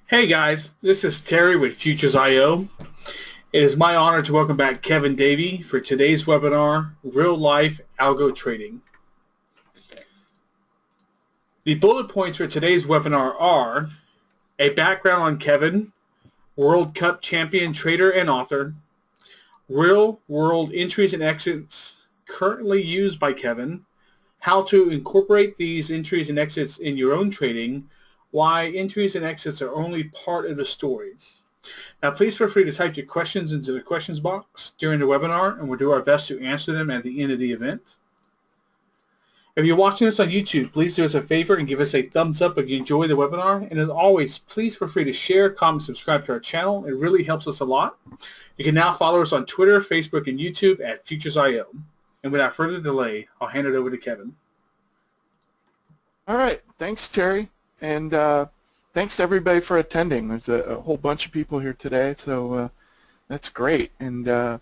Hey guys, this is Terry with Futures.io. It is my honor to welcome back Kevin Davey for today's webinar, Real Life Algo Trading. The bullet points for today's webinar are a background on Kevin, World Cup champion trader and author, real world entries and exits currently used by Kevin, how to incorporate these entries and exits in your own trading, why entries and exits are only part of the story. Now, please feel free to type your questions into the questions box during the webinar, and we'll do our best to answer them at the end of the event. If you're watching this on YouTube, please do us a favor and give us a thumbs up if you enjoy the webinar. And as always, please feel free to share, comment, subscribe to our channel. It really helps us a lot. You can now follow us on Twitter, Facebook, and YouTube at Futures.io. And without further delay, I'll hand it over to Kevin. All right, thanks, Terry, and thanks to everybody for attending. There's a whole bunch of people here today, so that's great. And right,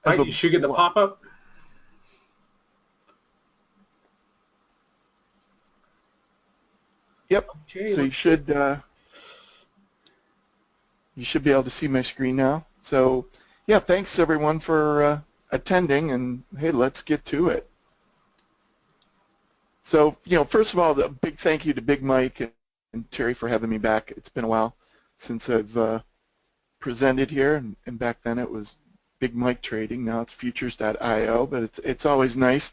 you should get the pop-up. Yep. Okay. So you should be able to see my screen now. So yeah, thanks everyone for attending, and hey, let's get to it. So, first of all, a big thank you to Big Mike and Terry for having me back. It's been a while since I've presented here, and back then it was Big Mike Trading. Now it's Futures.io, but it's always nice,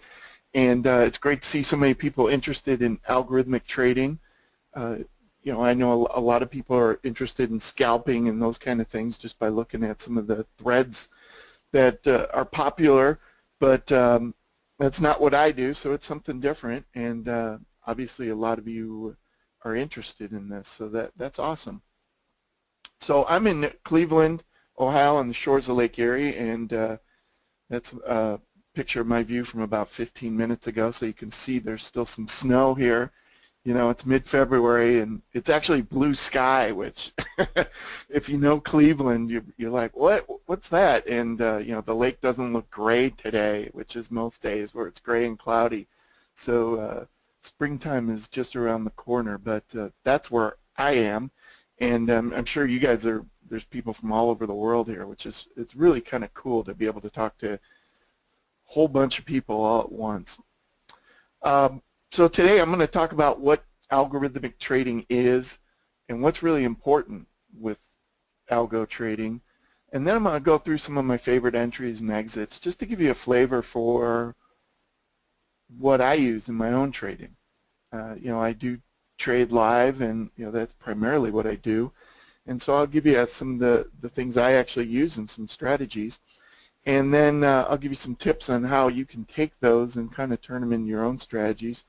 and it's great to see so many people interested in algorithmic trading. I know a lot of people are interested in scalping and those kind of things just by looking at some of the threads that are popular, but that's not what I do, so it's something different, and obviously a lot of you are interested in this, so that's awesome. So I'm in Cleveland, Ohio, on the shores of Lake Erie, and that's a picture of my view from about 15 minutes ago, so you can see there's still some snow here. It's mid-February, and it's actually blue sky, which if you know Cleveland, you're like, what's that? And the lake doesn't look gray today, which is most days where it's gray and cloudy. So springtime is just around the corner, but that's where I am, and I'm sure you guys there's people from all over the world here, it's really kind of cool to be able to talk to a whole bunch of people all at once. So today I'm going to talk about what algorithmic trading is and what's really important with algo trading. And then I'm going to go through some of my favorite entries and exits just to give you a flavor for what I use in my own trading. I do trade live, and that's primarily what I do. And so I'll give you some of the things I actually use and some strategies. And then I'll give you some tips on how you can take those and kind of turn them into your own strategies.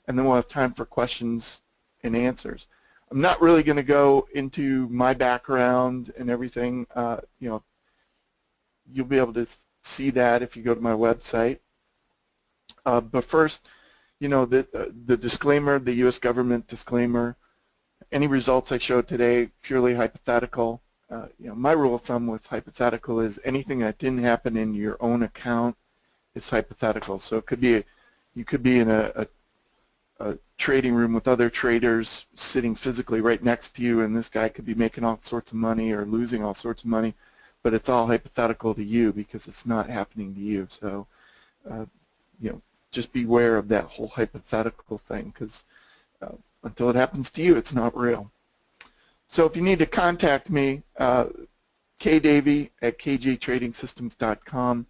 And then we'll have time for questions and answers. I'm not really going to go into my background and everything. You'll be able to see that if you go to my website. But first, the disclaimer, the U.S. government disclaimer, any results I show today, purely hypothetical. My rule of thumb with hypothetical is anything that didn't happen in your own account is hypothetical. So it could be you could be in a trading room with other traders sitting physically right next to you, and this guy could be making all sorts of money or losing all sorts of money, but it's all hypothetical to you because it's not happening to you. So just beware of that whole hypothetical thing, because until it happens to you, it's not real. So if you need to contact me, kdavey at kjtradingsystems.com.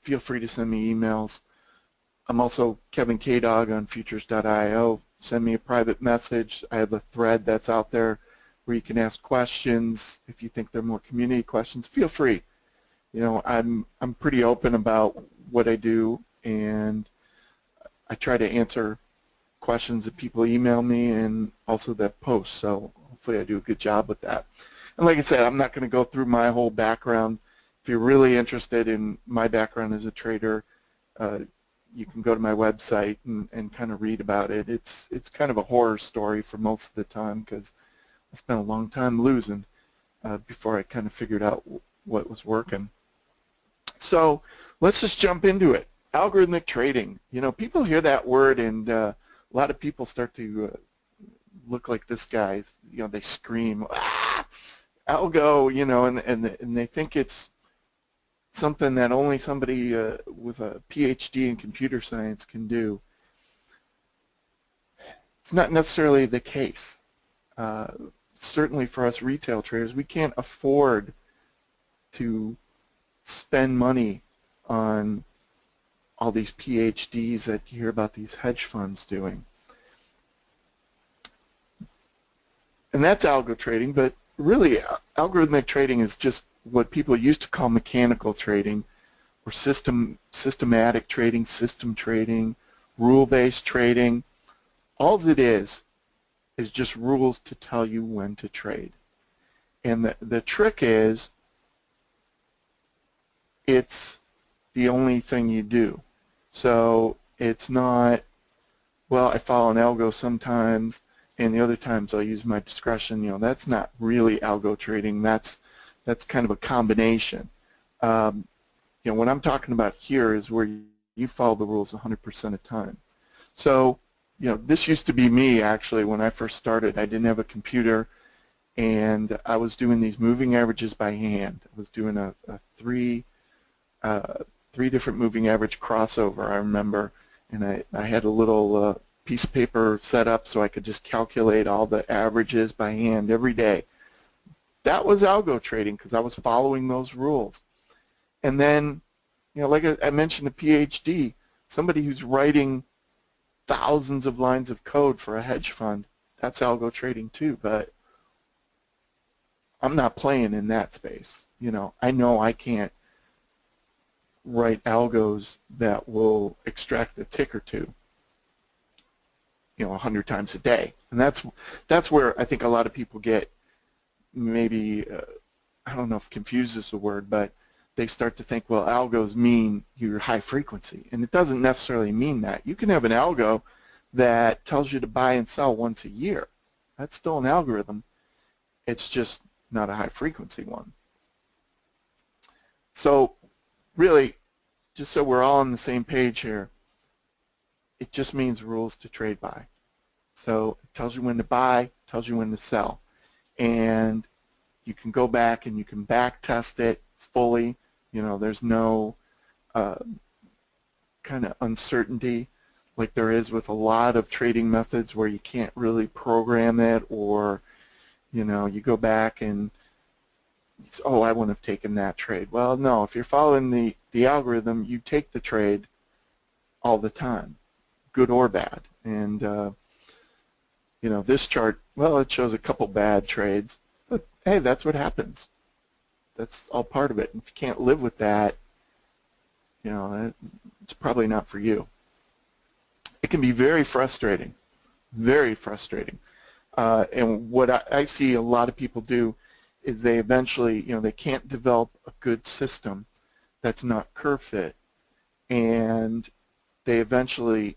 Feel free to send me emails. I'm also Kevin K-Dog on Futures.io. Send me a private message. I have a thread that's out there where you can ask questions. If you think they're more community questions, feel free. I'm pretty open about what I do, and I try to answer questions that people email me and also that post. So hopefully I do a good job with that. And like I said, I'm not going to go through my whole background. If you're really interested in my background as a trader, you can go to my website and kind of read about it. It's kind of a horror story for most of the time because I spent a long time losing before I kind of figured out what was working. So let's just jump into it. Algorithmic trading. People hear that word, and a lot of people start to look like this guy. You know, they scream, ah, algo, you know, and they think it's something that only somebody with a PhD in computer science can do. It's not necessarily the case. Certainly for us retail traders, we can't afford to spend money on all these PhDs that you hear about these hedge funds doing. And that's algo trading, but really algorithmic trading is just what people used to call mechanical trading, or systematic trading, system trading, rule-based trading. All it is just rules to tell you when to trade. And the trick is, it's the only thing you do. So it's not, well, I follow an algo sometimes, and the other times I'll use my discretion. You know, that's not really algo trading. That's kind of a combination. You know, what I'm talking about here is where you follow the rules 100% of the time. So, you know, this used to be me actually when I first started. I didn't have a computer, and I was doing these moving averages by hand. I was doing a three different moving average crossover, I remember, and I had a little piece of paper set up so I could just calculate all the averages by hand every day. That was algo trading because I was following those rules. And then, you know, like I mentioned, the PhD, somebody who's writing thousands of lines of code for a hedge fund, that's algo trading too, but I'm not playing in that space. You know I can't write algos that will extract a tick or two, you know, 100 times a day. And that's where I think a lot of people get maybe, I don't know if confused is the word, but they start to think, well, algos mean you're high frequency. And it doesn't necessarily mean that. You can have an algo that tells you to buy and sell once a year. That's still an algorithm. It's just not a high frequency one. So really, just so we're all on the same page here, it just means rules to trade by. So it tells you when to buy, tells you when to sell. And you can go back and you can back test it fully. You know, there's no kind of uncertainty like there is with a lot of trading methods where you can't really program it, or, you know, you go back and you say, oh, I wouldn't have taken that trade. Well, no, if you're following the algorithm, you take the trade all the time, good or bad. And, you know, this chart, well, it shows a couple bad trades, but hey, that's what happens. That's all part of it. And if you can't live with that, you know, it's probably not for you. It can be very frustrating, very frustrating. And what I see a lot of people do is they eventually, you know, they can't develop a good system that's not curve fit, and they eventually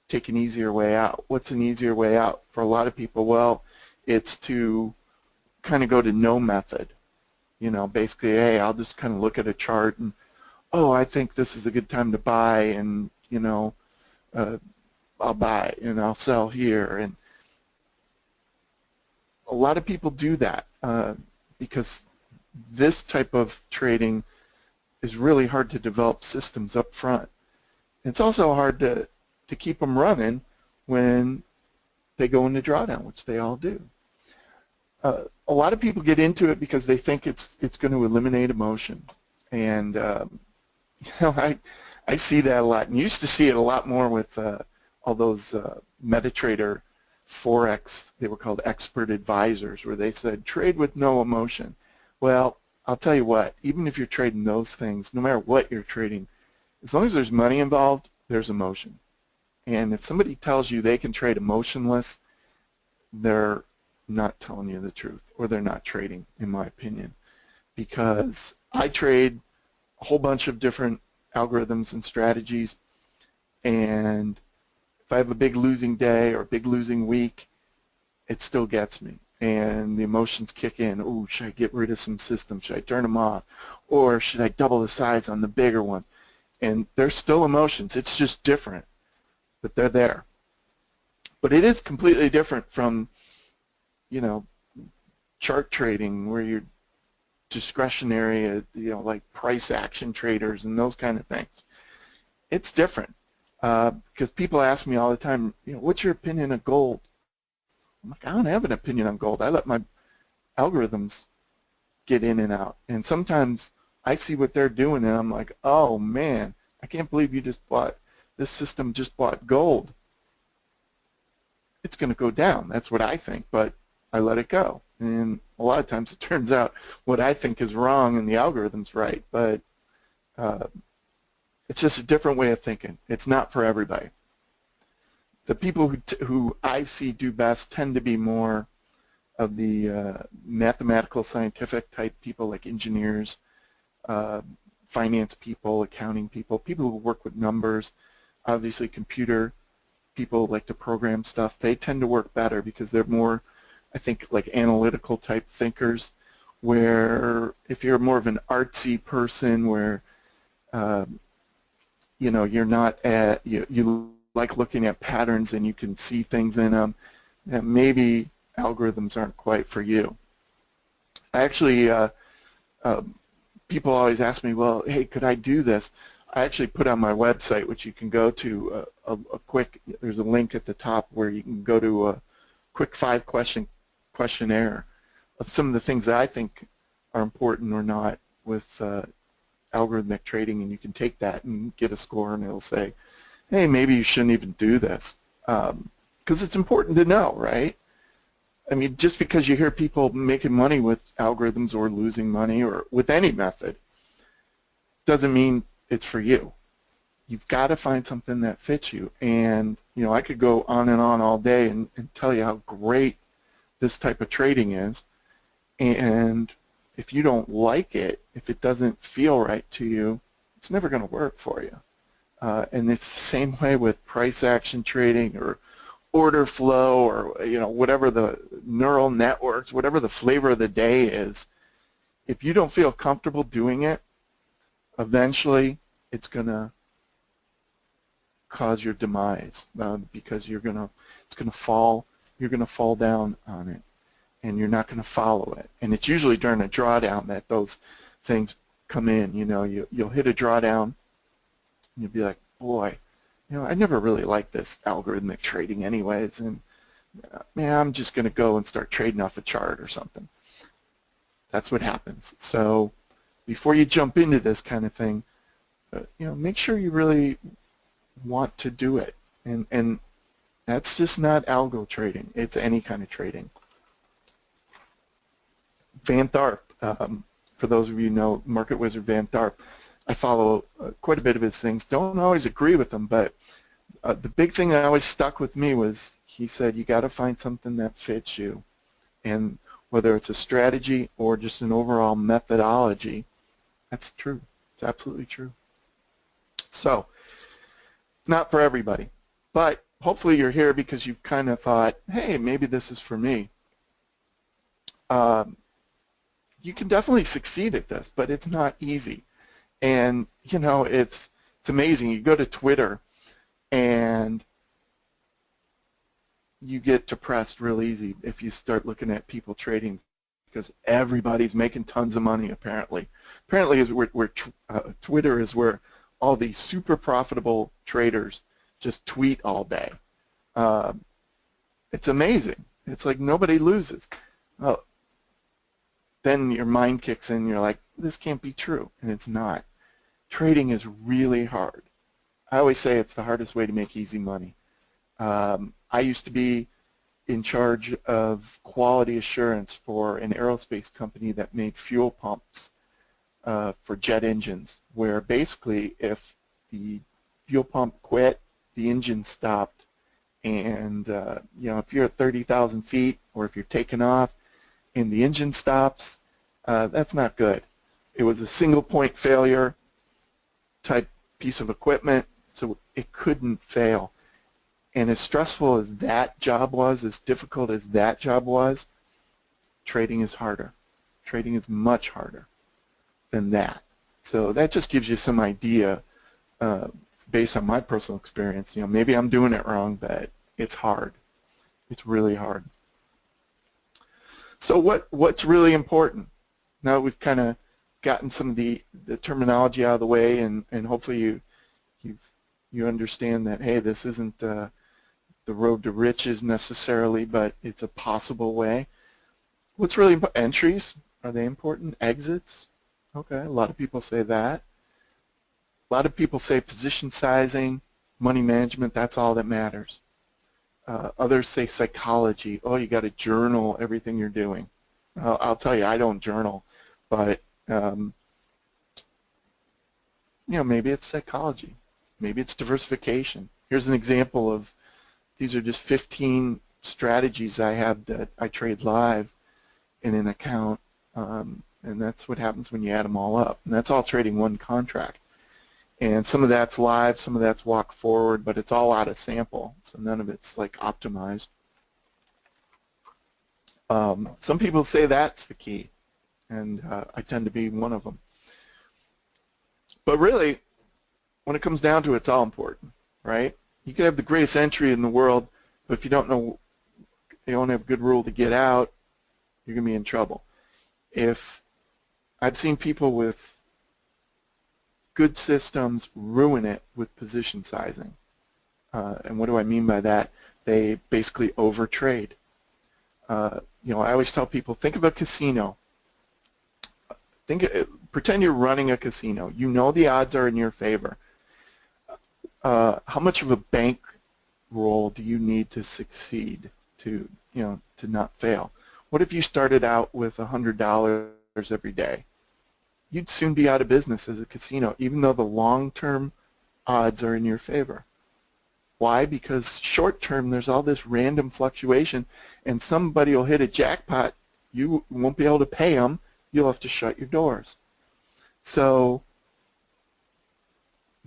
take an easier way out. What's an easier way out? For a lot of people, well, it's to kind of go to no method. You know, basically, hey, I'll just kind of look at a chart and, oh, I think this is a good time to buy, and, you know, I'll buy and I'll sell here. And a lot of people do that because this type of trading is really hard to develop systems up front. It's also hard to keep them running when they go into drawdown, which they all do. A lot of people get into it because they think it's going to eliminate emotion, and you know, I see that a lot, and used to see it a lot more with all those MetaTrader Forex, they were called expert advisors, where they said trade with no emotion. Well, I'll tell you what, even if you're trading those things, no matter what you're trading, as long as there's money involved, there's emotion. And if somebody tells you they can trade emotionless, they're not telling you the truth, or they're not trading, in my opinion. Because I trade a whole bunch of different algorithms and strategies, and if I have a big losing day or a big losing week, it still gets me. And the emotions kick in. Oh, should I get rid of some systems? Should I turn them off? Or should I double the size on the bigger one? And there's still emotions. It's just different, but they're there. But it is completely different from you know, chart trading where you're discretionary, you know, like price action traders and those kind of things. It's different because people ask me all the time, you know, what's your opinion of gold? I'm like, I don't have an opinion on gold. I let my algorithms get in and out. And sometimes I see what they're doing and I'm like, oh man, I can't believe you just bought, this system just bought gold. It's going to go down. That's what I think, but I let it go. And a lot of times it turns out what I think is wrong and the algorithm's right, but it's just a different way of thinking. It's not for everybody. The people who I see do best tend to be more of the mathematical, scientific type people like engineers, finance people, accounting people, people who work with numbers, obviously computer people like to program stuff. They tend to work better because they're more, I think, like analytical type thinkers, where if you're more of an artsy person where you know, you're not at, you like looking at patterns and you can see things in them, and maybe algorithms aren't quite for you. I actually, people always ask me, well, hey, could I do this? I actually put on my website, which you can go to, a quick, there's a link at the top where you can go to a quick 5-question questionnaire of some of the things that I think are important or not with algorithmic trading, and you can take that and get a score, and it'll say, hey, maybe you shouldn't even do this, because it's important to know, right? I mean, just because you hear people making money with algorithms or losing money or with any method doesn't mean it's for you. You've got to find something that fits you. And, you know, I could go on and on all day and tell you how great this type of trading is. And if you don't like it, if it doesn't feel right to you, it's never going to work for you. And it's the same way with price action trading or order flow or, you know, whatever the neural networks, whatever the flavor of the day is. If you don't feel comfortable doing it, eventually it's going to cause your demise because you're going to, it's going to fall, you're going to fall down on it and you're not going to follow it. And it's usually during a drawdown that those things come in. You know, you'll hit a drawdown and you'll be like, boy, you know, I never really liked this algorithmic trading anyways, and man, I'm just going to go and start trading off a chart or something. That's what happens. So before you jump into this kind of thing, you know, make sure you really want to do it. And that's just not algo trading. It's any kind of trading. Van Tharp, for those of you who know Market Wizard Van Tharp, I follow quite a bit of his things. Don't always agree with them, but the big thing that always stuck with me was he said you got to find something that fits you, and whether it's a strategy or just an overall methodology, that's true. It's absolutely true. So, not for everybody, but hopefully you're here because you've kind of thought, hey, maybe this is for me. You can definitely succeed at this, but it's not easy. And, you know, it's amazing. You go to Twitter and you get depressed real easy if you start looking at people trading because everybody's making tons of money apparently. Apparently is where Twitter is where all these super profitable traders just tweet all day. It's amazing. It's like nobody loses. Well, then your mind kicks in, you're like, this can't be true, and it's not. Trading is really hard. I always say it's the hardest way to make easy money. I used to be in charge of quality assurance for an aerospace company that made fuel pumps for jet engines, where basically if the fuel pump quit, the engine stopped, and you know, if you're at 30,000 feet or if you're taking off and the engine stops, that's not good. It was a single point failure type piece of equipment, so it couldn't fail. And as stressful as that job was, as difficult as that job was, trading is harder. Trading is much harder than that. So that just gives you some idea based on my personal experience. You know, maybe I'm doing it wrong, but it's hard. It's really hard. So what's really important? Now we've kind of gotten some of the terminology out of the way, and hopefully you understand that, hey, this isn't the road to riches necessarily, but it's a possible way. What's really important? Entries, are they important? Exits? Okay, a lot of people say that. A lot of people say position sizing, money management, that's all that matters. Others say psychology. Oh, you got to journal everything you're doing. I'll tell you, I don't journal, but maybe it's psychology. Maybe it's diversification. Here's an example of, these are just 15 strategies I have that I trade live in an account, and that's what happens when you add them all up. And that's all trading one contract. And some of that's live, some of that's walk forward, but it's all out of sample, so none of it's like optimized. Some people say that's the key, and I tend to be one of them. But really, when it comes down to it, it's all important, right? You can have the greatest entry in the world, but if you don't have a good rule to get out, you're going to be in trouble. If I've seen people with good systems ruin it with position sizing. And what do I mean by that? They basically overtrade. I always tell people, think of a casino. Pretend you're running a casino. You know the odds are in your favor. How much of a bank roll do you need to succeed to not fail? What if you started out with $100 every day? You'd soon be out of business as a casino, even though the long-term odds are in your favor. Why? Because short-term, there's all this random fluctuation, and somebody will hit a jackpot. You won't be able to pay them. You'll have to shut your doors. So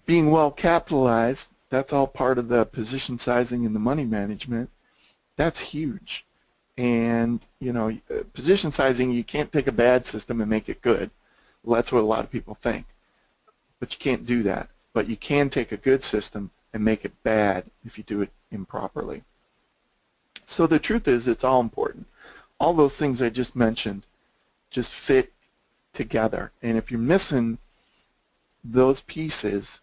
being well capitalized, that's all part of the position sizing and the money management. That's huge. And, position sizing, you can't take a bad system and make it good. Well, that's what a lot of people think. But you can't do that. But you can take a good system and make it bad if you do it improperly. So the truth is, it's all important. All those things I just mentioned just fit together. And if you're missing those pieces,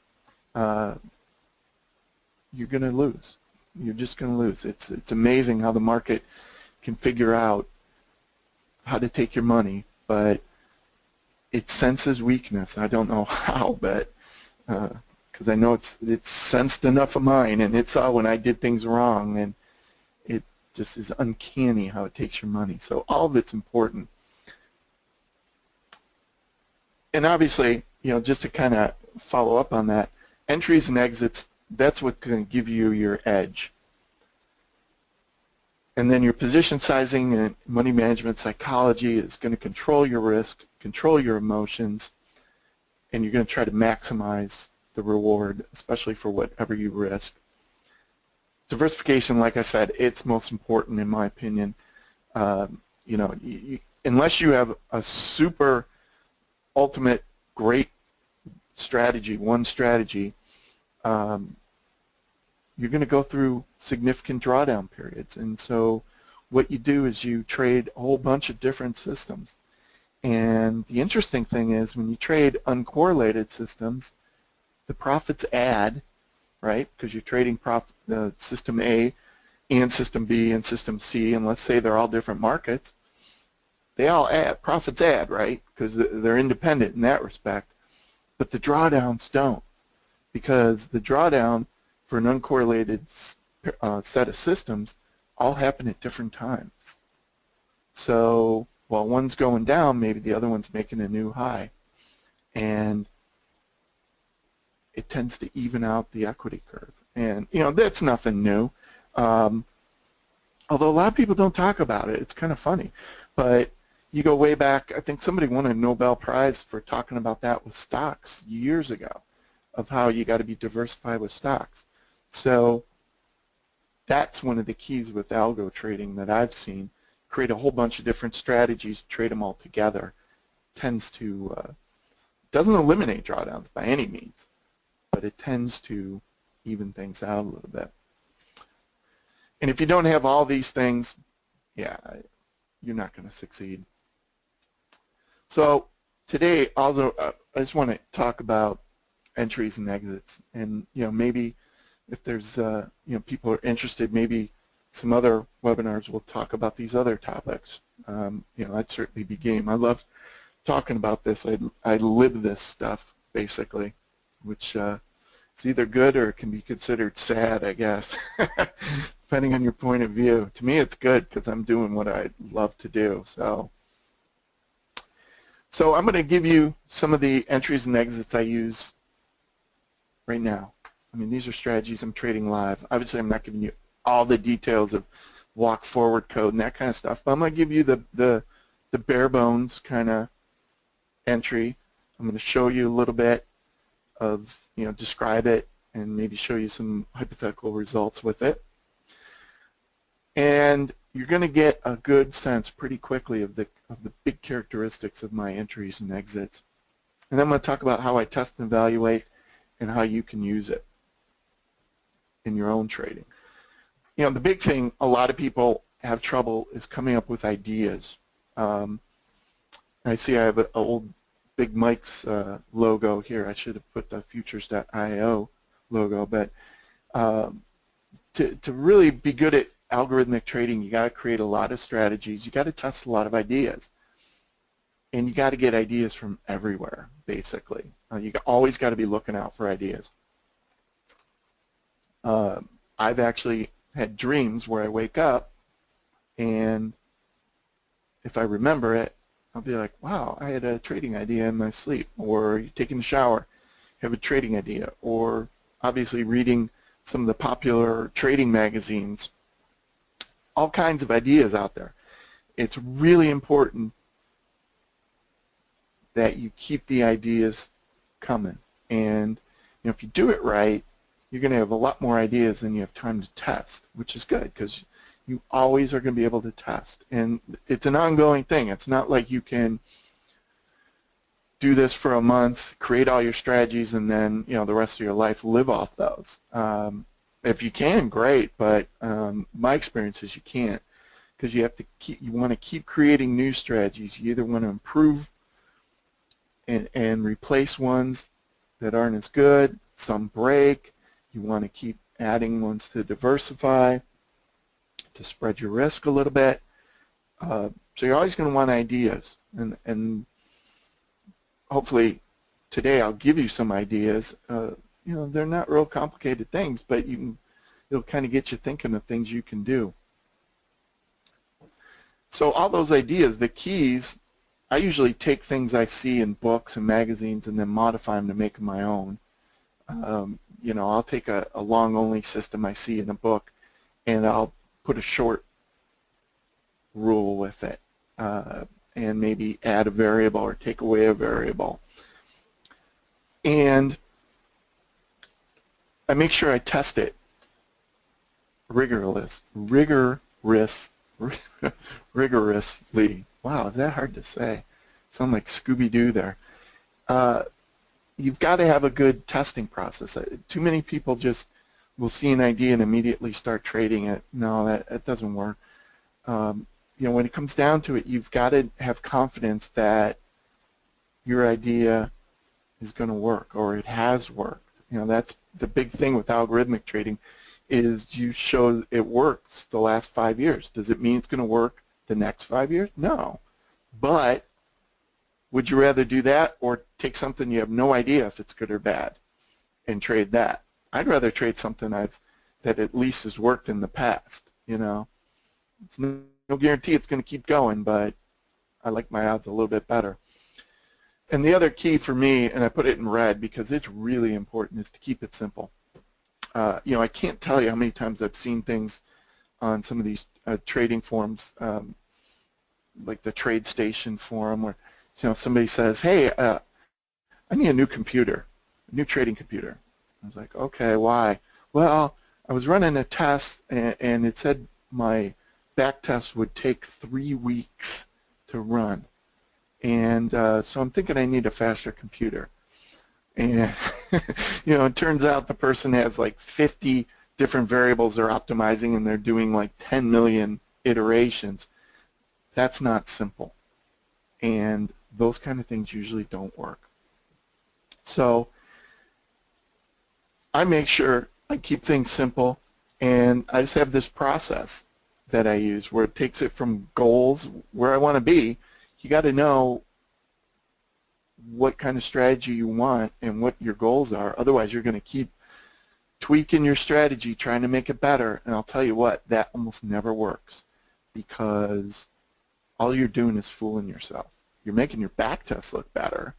you're going to lose. You're just going to lose. It's amazing how the market can figure out how to take your money, but it senses weakness. I don't know how, but because I know it's sensed enough of mine, and it saw when I did things wrong, and it just is uncanny how it takes your money. So all of it's important. And obviously, just to kind of follow up on that, entries and exits, that's what's going to give you your edge. And then your position sizing and money management psychology is going to control your risk, control your emotions, and you're going to try to maximize the reward, especially for whatever you risk. Diversification, like I said, it's most important in my opinion. Unless you have a super ultimate great strategy, one strategy, you're going to go through significant drawdown periods. And so what you do is you trade a whole bunch of different systems. And the interesting thing is when you trade uncorrelated systems, the profits add, right? Because you're trading system A and system B and system C, and let's say they're all different markets. They all add, profits add, right? Because they're independent in that respect. But the drawdowns don't, because the drawdown for an uncorrelated set of systems all happen at different times. So while one's going down, maybe the other one's making a new high. And it tends to even out the equity curve. And, that's nothing new. Although a lot of people don't talk about it. It's kind of funny. But you go way back, I think somebody won a Nobel Prize for talking about that with stocks years ago, of how you got to be diversified with stocks. So that's one of the keys with algo trading that I've seen. Create a whole bunch of different strategies, trade them all together. Tends to, doesn't eliminate drawdowns by any means, but it tends to even things out a little bit. And if you don't have all these things, yeah, you're not going to succeed. So today, also, I just want to talk about entries and exits, and maybe if there's people are interested, maybe some other webinars will talk about these other topics. I'd certainly be game. I love talking about this. I live this stuff basically, which it's either good or it can be considered sad, I guess, depending on your point of view. To me, it's good because I'm doing what I love to do. So I'm going to give you some of the entries and exits I use right now. I mean, these are strategies I'm trading live. Obviously, I'm not giving you all the details of walk forward code and that kind of stuff, but I'm going to give you the bare bones kind of entry. I'm going to show you a little bit of, describe it and maybe show you some hypothetical results with it. And you're going to get a good sense pretty quickly of the big characteristics of my entries and exits. And then I'm going to talk about how I test and evaluate and how you can use it in your own trading. The big thing a lot of people have trouble is coming up with ideas. I see I have an old Big Mike's logo here. I should have put the futures.io logo, but to really be good at algorithmic trading, you got to create a lot of strategies. You got to test a lot of ideas, and you got to get ideas from everywhere. Basically, you always got to be looking out for ideas. I've actually had dreams where I wake up, and if I remember it, I'll be like, wow, I had a trading idea in my sleep. Or you're taking a shower, have a trading idea. Or obviously reading some of the popular trading magazines. All kinds of ideas out there. It's really important that you keep the ideas coming. And if you do it right, you're going to have a lot more ideas than you have time to test, which is good because you always are going to be able to test. And it's an ongoing thing. It's not like you can do this for a month, create all your strategies, and then the rest of your life live off those. If you can, great, but my experience is you can't, because you want to keep creating new strategies. You either want to improve and replace ones that aren't as good, some break. You want to keep adding ones to diversify, to spread your risk a little bit. So you're always going to want ideas, and hopefully today I'll give you some ideas. They're not real complicated things, but it'll kind of get you thinking of things you can do. So all those ideas, the keys, I usually take things I see in books and magazines and then modify them to make them my own. I'll take a long-only system I see in a book, and I'll put a short rule with it, and maybe add a variable or take away a variable. And I make sure I test it rigorously. Wow, is that hard to say? Sound like Scooby-Doo there. You've got to have a good testing process. Too many people just will see an idea and immediately start trading it. No, that doesn't work. When it comes down to it, you've got to have confidence that your idea is going to work, or it has worked. That's the big thing with algorithmic trading, is you show it works the last 5 years. Does it mean it's going to work the next 5 years? No. But would you rather do that or take something you have no idea if it's good or bad and trade that? I'd rather trade something that at least has worked in the past. It's no guarantee it's going to keep going, but I like my odds a little bit better. And the other key for me, and I put it in red because it's really important, is to keep it simple. I can't tell you how many times I've seen things on some of these trading forums, like the TradeStation forum, where somebody says, hey, I need a new computer, a new trading computer. I was like, okay, why? Well, I was running a test, and it said my back test would take 3 weeks to run. And so I'm thinking I need a faster computer. And it turns out the person has like 50 different variables they're optimizing, and they're doing like 10 million iterations. That's not simple. And those kind of things usually don't work. So I make sure I keep things simple, and I just have this process that I use where it takes it from goals, where I want to be. You got to know what kind of strategy you want and what your goals are. Otherwise, you're going to keep tweaking your strategy, trying to make it better. And I'll tell you what, that almost never works, because all you're doing is fooling yourself. You're making your back test look better.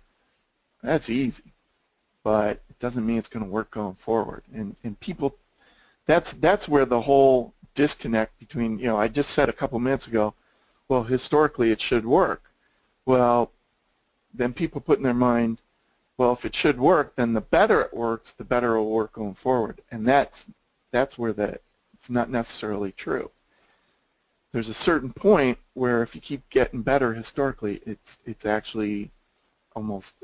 That's easy, but it doesn't mean it's going to work going forward. And people, that's where the whole disconnect between, you know, I just said a couple minutes ago, well, historically it should work. Well, then people put in their mind, well, if it should work, then the better it works, the better it will work going forward. And that's where it's not necessarily true. There's a certain point where if you keep getting better historically, it's actually almost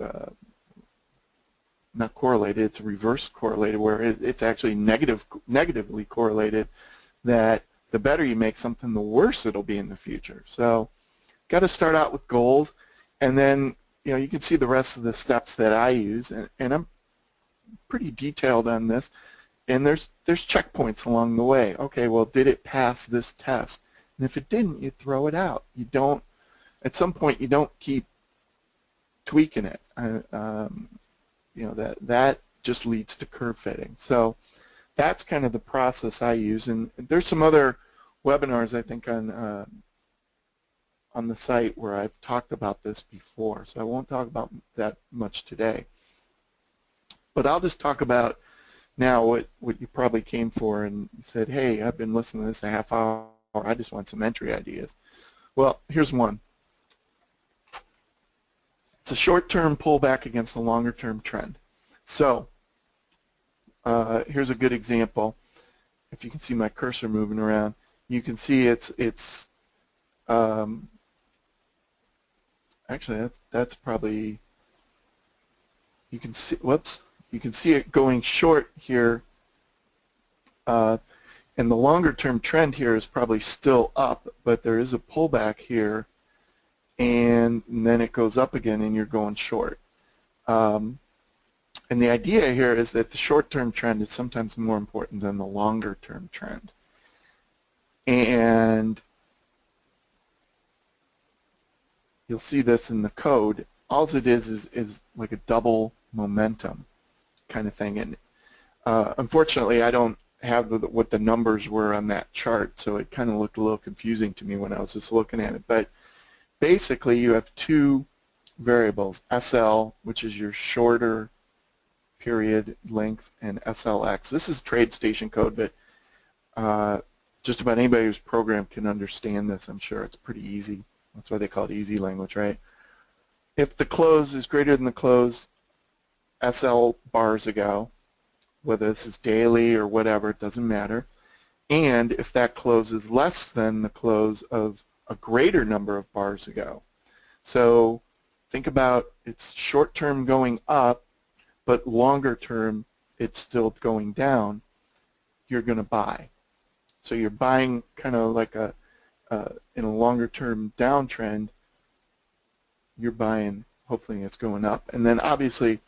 not correlated, it's reverse correlated, where it's actually negatively correlated, that the better you make something, the worse it'll be in the future. So got to start out with goals, and then, you know, you can see the rest of the steps that I use, and I'm pretty detailed on this, and there's checkpoints along the way. Okay, well, did it pass this test? And if it didn't, you throw it out. You don't, at some point, you don't keep tweaking it. You know, that just leads to curve fitting. So that's kind of the process I use, and there's some other webinars, I think, on the site where I've talked about this before, so I won't talk about that much today. But I'll just talk about now what you probably came for and said, hey, I've been listening to this a half hour, I just want some entry ideas. Well, here's one. It's a short-term pullback against a longer-term trend. So here's a good example. If you can see my cursor moving around, you can see it's actually that's probably, you can see, whoops, you can see it going short here, and the longer-term trend here is probably still up, but there is a pullback here, and then it goes up again, and you're going short. And the idea here is that the short-term trend is sometimes more important than the longer-term trend. And you'll see this in the code. All it is like a double momentum kind of thing. And unfortunately, I don't have what the numbers were on that chart, so it kind of looked a little confusing to me when I was just looking at it. But basically, you have two variables, SL, which is your shorter period length, and SLX. This is TradeStation code, but just about anybody who's programmed can understand this, I'm sure. It's pretty easy. That's why they call it easy language, right? If the close is greater than the close SL bars ago, whether this is daily or whatever, it doesn't matter. And if that close is less than the close of a greater number of bars ago. So think about it's short-term going up, but longer term it's still going down, you're going to buy. So you're buying kind of like in a longer term downtrend, you're buying, hopefully it's going up. And then obviously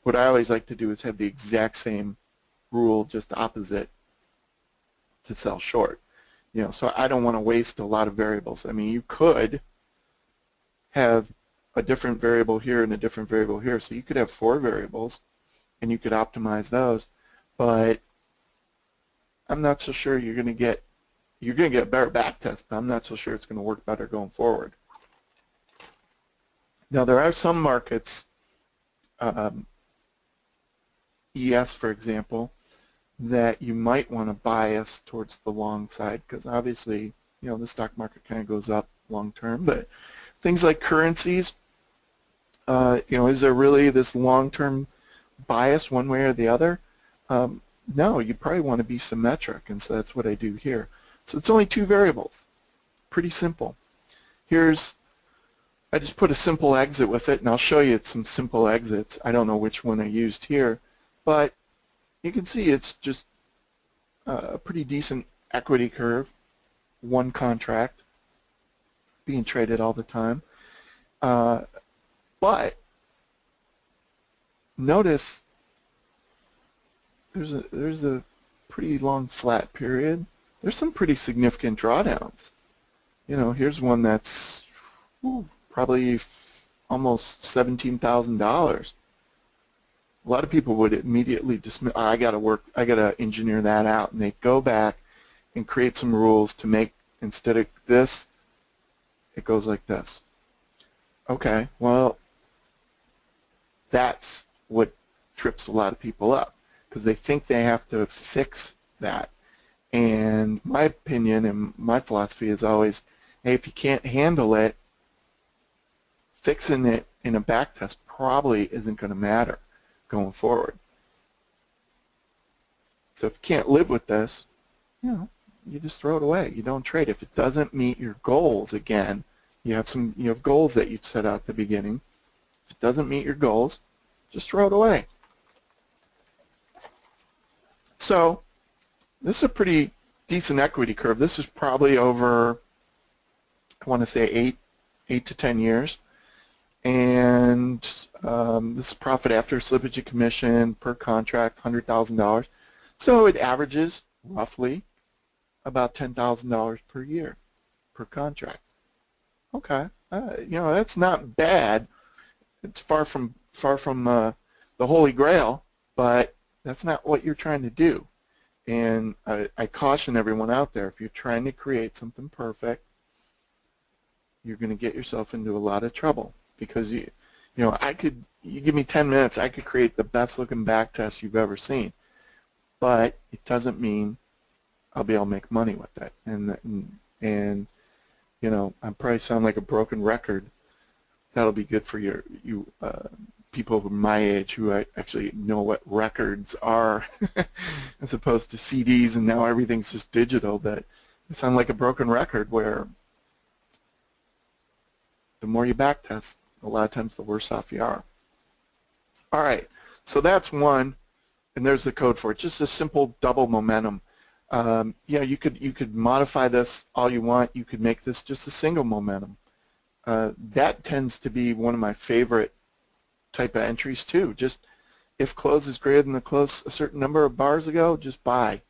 what I always like to do is have the exact same rule, just opposite, to sell short. You know, so I don't want to waste a lot of variables. I mean, you could have a different variable here and a different variable here. So you could have 4 variables and you could optimize those, but I'm not so sure you're going to get better back tests, but I'm not so sure it's going to work better going forward. Now there are some markets, ES for example, that you might want to bias towards the long side, because obviously, you know, the stock market kind of goes up long term, but things like currencies, you know, is there really this long-term bias one way or the other? No, you probably want to be symmetric, and so that's what I do here. So it's only 2 variables, pretty simple. I just put a simple exit with it, and I'll show you some simple exits. I don't know which one I used here, but you can see it's just a pretty decent equity curve, 1 contract. being traded all the time. But notice there's a pretty long flat period. There's some pretty significant drawdowns. You know, here's one that's probably almost $17,000. A lot of people would immediately dismiss, oh, I gotta engineer that out, and they go back and create some rules to make, instead of this, it goes like this. Okay, well, that's what trips a lot of people up, because they think they have to fix that. And my opinion and my philosophy is always, hey, if you can't handle it, fixing it in a backtest probably isn't going to matter going forward. So if you can't live with this, you know, you just throw it away. You don't trade. If it doesn't meet your goals, again, you have goals that you've set out at the beginning. If it doesn't meet your goals, just throw it away. So this is a pretty decent equity curve. This is probably over, I want to say 8 to 10 years. And this is profit after slippage and commission per contract, $100,000. So it averages roughly about $10,000 per year per contract. Okay, you know, that's not bad. It's far from the Holy Grail, but that's not what you're trying to do. And I caution everyone out there, if you're trying to create something perfect, you're going to get yourself into a lot of trouble, because you give me 10 minutes, I could create the best looking back test you've ever seen, but it doesn't mean I'll be able to make money with it. And you know, I probably sound like a broken record. That'll be good for you people of my age who actually know what records are as opposed to CDs, and now everything's just digital. But I sound like a broken record, where the more you backtest, a lot of times the worse off you are. All right, so that's one, and there's the code for it. Just a simple double momentum. You know, you could modify this all you want. You could make this just a single momentum. That tends to be one of my favorite type of entries too. Just if close is greater than the close a certain number of bars ago, just buy.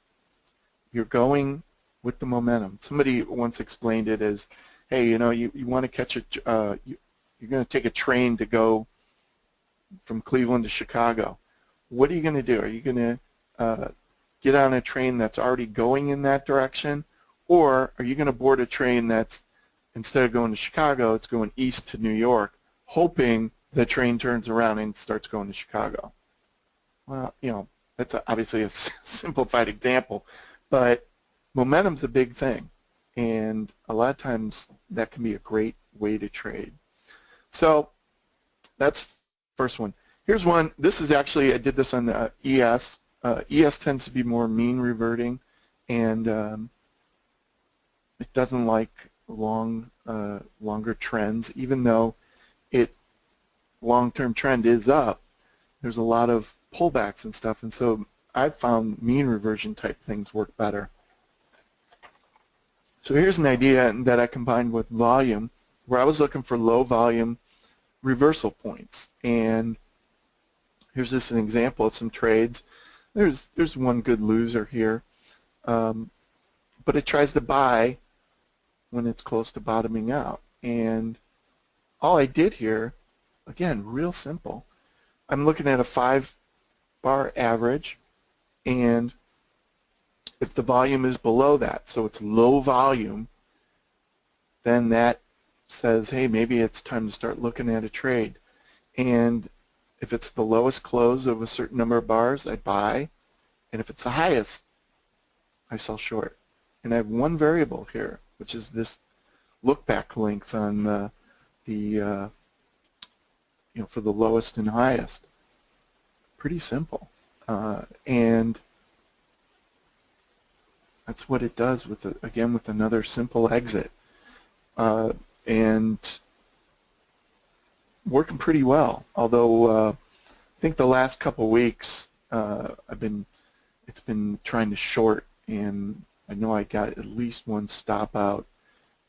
You're going with the momentum. Somebody once explained it as, hey, you know, you want to catch you're going to take a train to go from Cleveland to Chicago. What are you going to do? Are you going to get on a train that's already going in that direction, or are you going to board a train that's, instead of going to Chicago, it's going east to New York, hoping the train turns around and starts going to Chicago? Well, you know, that's obviously a simplified example, but momentum's a big thing, and a lot of times that can be a great way to trade. So that's the first one. Here's one. This is actually, I did this on the ES. ES tends to be more mean reverting, and it doesn't like longer trends, even though long-term trend is up. There's a lot of pullbacks and stuff, and so I've found mean reversion type things work better. So here's an idea that I combined with volume, where I was looking for low volume reversal points. And here's just an example of some trades. There's one good loser here, but it tries to buy when it's close to bottoming out. And all I did here, again, real simple. I'm looking at a 5-bar average, and if the volume is below that, so it's low volume, then that says, hey, maybe it's time to start looking at a trade. And if it's the lowest close of a certain number of bars, I buy, and if it's the highest, I sell short. And I have one variable here, which is this look back length on for the lowest and highest. Pretty simple, and that's what it does with again with another simple exit, and working pretty well. Although I think the last couple weeks it's been trying to short, and I know I got at least one stop out,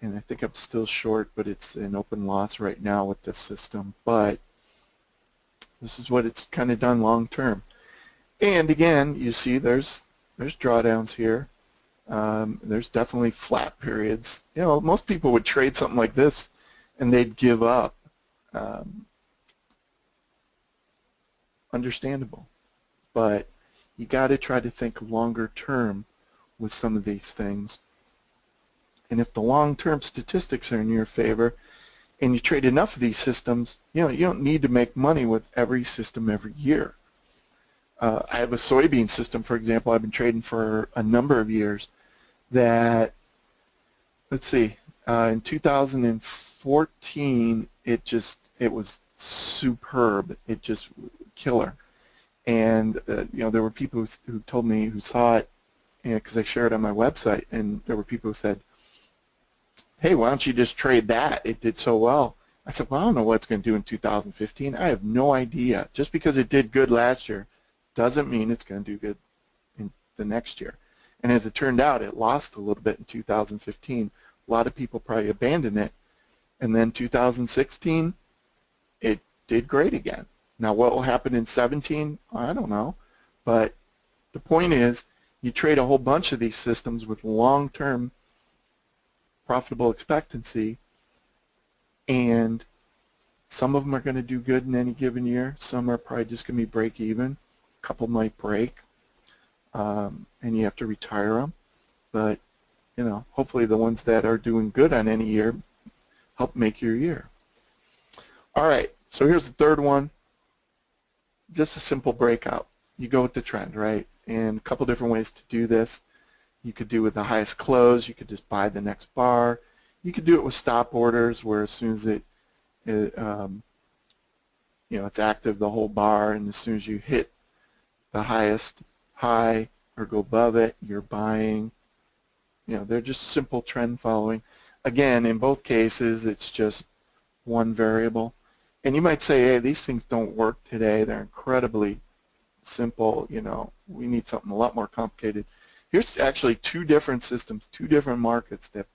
and I think I'm still short, but it's an open loss right now with this system. But this is what it's kind of done long term. And again, you see there's drawdowns here. There's definitely flat periods. You know, most people would trade something like this and they'd give up. Understandable. But you got to try to think longer term with some of these things. And if the long-term statistics are in your favor and you trade enough of these systems, you know, you don't need to make money with every system every year. I have a soybean system, for example, I've been trading for a number of years that, let's see, in 2014, it was superb. It just killer. And, you know, there were people who told me, who saw it, because I shared it on my website, and there were people who said, hey, why don't you just trade that? It did so well. I said, well, I don't know what it's going to do in 2015. I have no idea. Just because it did good last year doesn't mean it's going to do good in the next year. And as it turned out, it lost a little bit in 2015. A lot of people probably abandoned it. And then 2016, it did great again. Now, what will happen in 17? I don't know. But the point is, you trade a whole bunch of these systems with long-term profitable expectancy, and some of them are going to do good in any given year. Some are probably just going to be break even. A couple might break, and you have to retire them. But, you know, hopefully the ones that are doing good on any year help make your year. All right, so here's the third one. Just a simple breakout. You go with the trend, right? And a couple different ways to do this. You could do it with the highest close. You could just buy the next bar. You could do it with stop orders, where as soon as you know, it's active the whole bar, and as soon as you hit the highest high or go above it, you're buying. You know, they're just simple trend following. Again, in both cases, it's just one variable. And you might say, hey, these things don't work today. They're incredibly simple. You know, we need something a lot more complicated. Here's actually two different systems, two different markets. That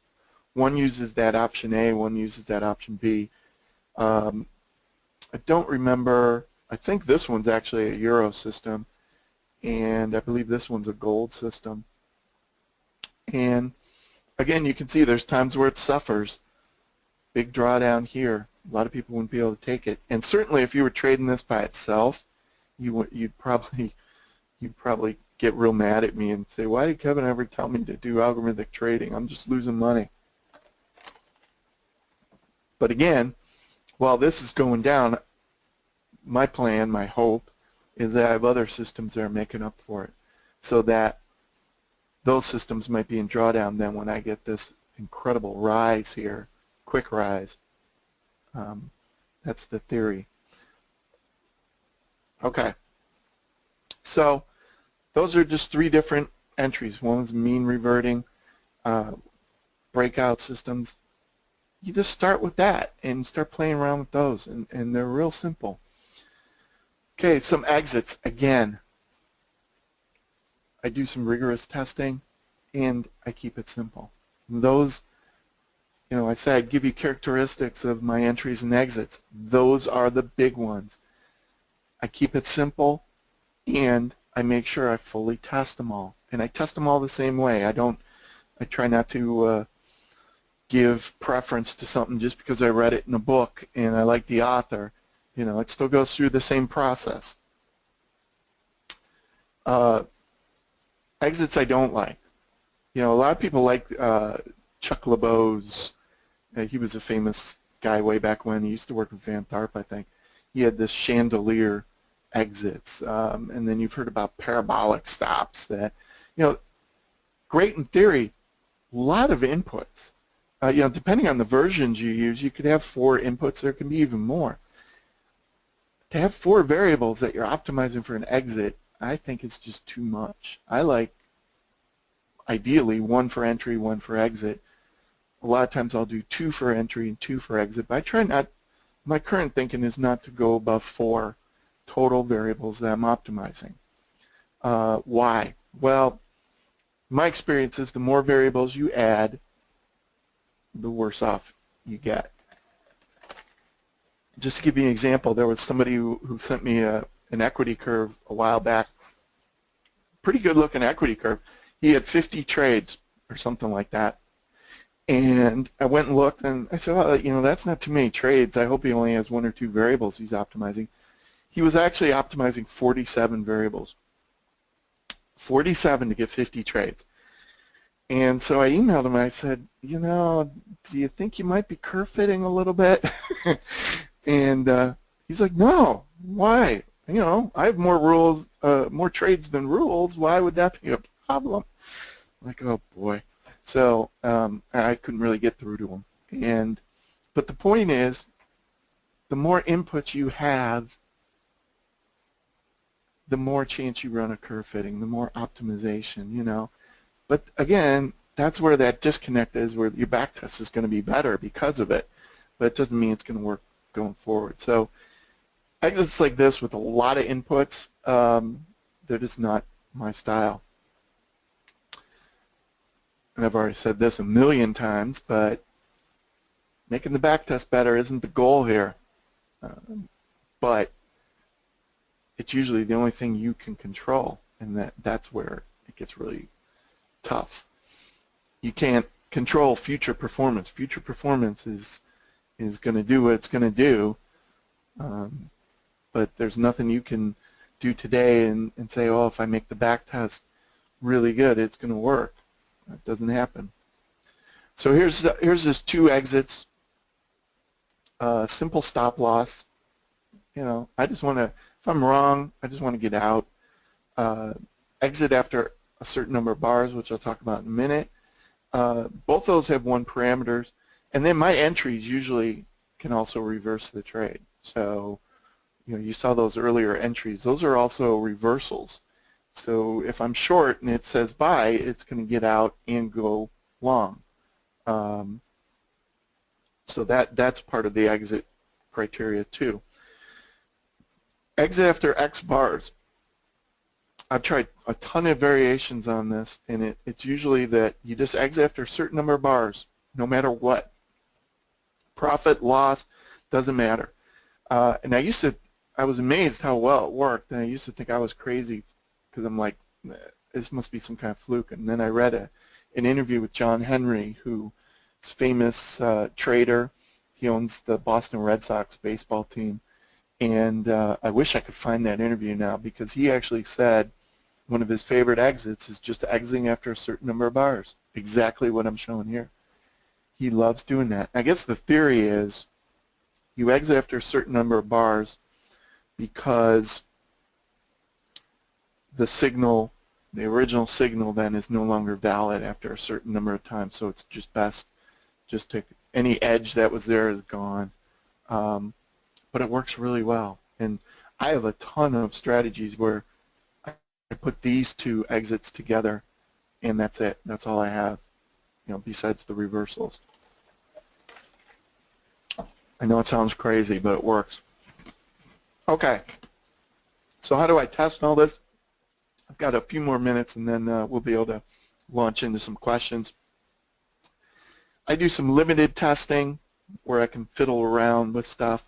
one uses that option A, one uses that option B. I don't remember. I think this one's actually a euro system, and I believe this one's a gold system. And again, you can see there's times where it suffers. Big drawdown here. A lot of people wouldn't be able to take it. And certainly, if you were trading this by itself, you'd probably get real mad at me and say, why did Kevin ever tell me to do algorithmic trading? I'm just losing money. But again, while this is going down, my plan, my hope, is that I have other systems that are making up for it, so that those systems might be in drawdown then when I get this incredible rise here, quick rise. That's the theory. Okay. So those are just three different entries. One is mean reverting, breakout systems. You just start with that and start playing around with those, and they're real simple. Okay, some exits. Again, I do some rigorous testing, and I keep it simple. Those, you know, I said I'd give you characteristics of my entries and exits. Those are the big ones. I keep it simple, and I make sure I fully test them all. And I test them all the same way. I try not to give preference to something just because I read it in a book and I like the author. You know, it still goes through the same process. Exits I don't like. You know, a lot of people like Chuck LeBeau's. He was a famous guy way back when. He used to work with Van Tharp, I think. He had this chandelier exits, and then you've heard about parabolic stops. That, you know, great in theory, a lot of inputs. You know, depending on the versions you use, you could have 4 inputs. There can be even more. To have 4 variables that you're optimizing for an exit, I think it's just too much. I like, ideally, 1 for entry, 1 for exit. A lot of times I'll do 2 for entry and 2 for exit, but I try not, my current thinking is not to go above 4 total variables that I'm optimizing. Why? Well, my experience is the more variables you add, the worse off you get. Just to give you an example, there was somebody who sent me an equity curve a while back, pretty good looking equity curve. He had 50 trades or something like that. And I went and looked, and I said, well, you know, that's not too many trades. I hope he only has 1 or 2 variables he's optimizing. He was actually optimizing 47 variables. 47 to get 50 trades. And so I emailed him and I said, you know, do you think you might be curve fitting a little bit? And he's like, no, why? You know, I have more rules, more trades than rules. Why would that be a problem? I'm like, oh boy. So I couldn't really get through to him. But the point is, the more input you have, the more chance you run a curve fitting, the more optimization, you know. But again, that's where that disconnect is, where your backtest is going to be better because of it. But it doesn't mean it's going to work going forward. So exits like this with a lot of inputs, they're just not my style. And I've already said this a million times, but making the backtest better isn't the goal here. But it's usually the only thing you can control, and that's where it gets really tough. You can't control future performance. Future performance is going to do what it's going to do, but there's nothing you can do today and say, oh, if I make the backtest really good, it's going to work. That doesn't happen. So here's just 2 exits. Simple stop loss. You know, I just want to, if I'm wrong, I just want to get out. Exit after a certain number of bars, which I'll talk about in a minute. Both those have 1 parameters. And then my entries usually can also reverse the trade. So, you know, you saw those earlier entries. Those are also reversals. So if I'm short and it says buy, it's going to get out and go long. So that's part of the exit criteria too. Exit after X bars. I've tried a ton of variations on this, and it's usually that you just exit after a certain number of bars, no matter what. Profit, loss, doesn't matter. And I was amazed how well it worked, and I used to think I was crazy because I'm like, this must be some kind of fluke. And then I read an interview with John Henry, who's a famous trader. He owns the Boston Red Sox baseball team. And I wish I could find that interview now, because he actually said one of his favorite exits is just exiting after a certain number of bars. Exactly what I'm showing here. He loves doing that. I guess the theory is you exit after a certain number of bars because the signal, the original signal then, is no longer valid after a certain number of times. So it's just best just to, any edge that was there is gone. But it works really well. And I have a ton of strategies where I put these 2 exits together, and that's it. That's all I have, you know, besides the reversals. I know it sounds crazy, but it works. Okay. So how do I test all this? I've got a few more minutes, and then we'll be able to launch into some questions. I do some limited testing where I can fiddle around with stuff.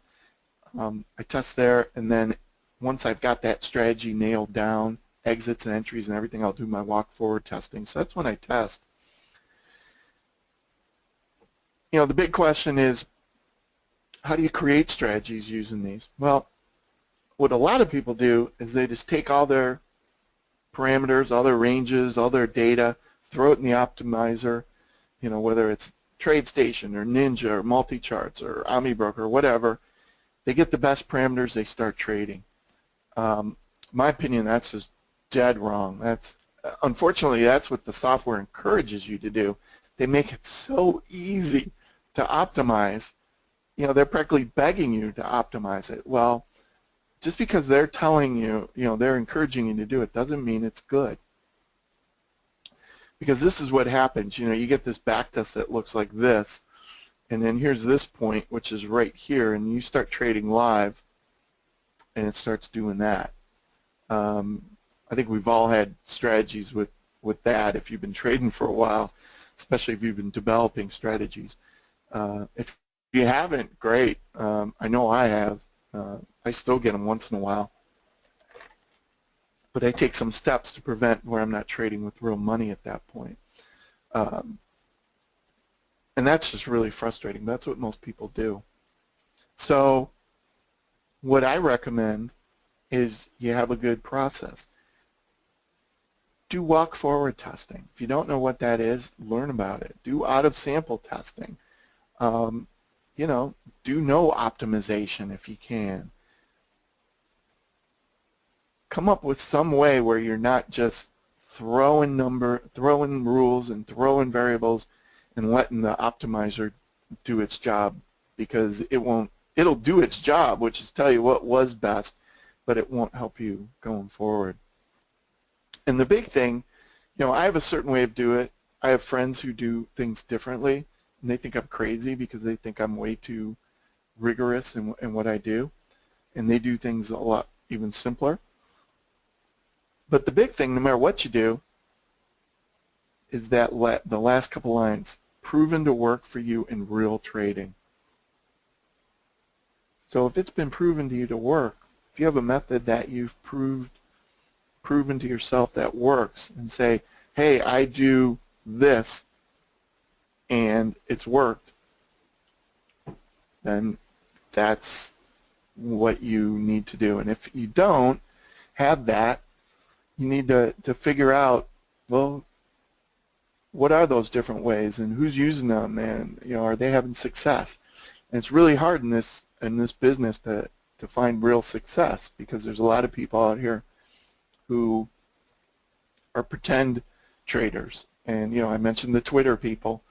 I test there, and then once I've got that strategy nailed down, exits and entries and everything, I'll do my walk forward testing. So that's when I test. You know, the big question is, how do you create strategies using these? Well, what a lot of people do is they just take all their parameters, all their ranges, all their data, throw it in the optimizer, you know, whether it's TradeStation or Ninja or Multicharts or OmniBroker or whatever. They get the best parameters, they start trading. My opinion, that's just dead wrong. Unfortunately, that's what the software encourages you to do. They make it so easy to optimize. You know, they're practically begging you to optimize it. Well, just because they're telling you, you know, they're encouraging you to do it, doesn't mean it's good. Because this is what happens. You know, you get this backtest that looks like this, and then here's this point, which is right here, and you start trading live, and it starts doing that. I think we've all had strategies with that if you've been trading for a while. especially if you've been developing strategies. If you haven't, great. I know I have. I still get them once in a while. But I take some steps to prevent where I'm not trading with real money at that point. And that's just really frustrating. That's what most people do. So what I recommend is you have a good process. Do walk forward testing. If you don't know what that is, learn about it. Do out of sample testing. You know, do no optimization if you can. Come up with some way where you're not just throwing rules and throwing variables and letting the optimizer do its job, because it'll do its job, which is tell you what was best, but it won't help you going forward. And the big thing, you know, I have a certain way of doing it. I have friends who do things differently, and they think I'm crazy because they think I'm way too rigorous in what I do, and they do things a lot even simpler. But the big thing, no matter what you do, is that the last couple lines, proven to work for you in real trading. So if it's been proven to you to work, if you have a method that you've proven to yourself that works, and say, hey, I do this and it's worked, then that's what you need to do. And if you don't have that, you need to figure out, well, what are those different ways and who's using them, and you know, are they having success? And it's really hard in this business to find real success, because there's a lot of people out here who are pretend traders. And you know, I mentioned the Twitter people,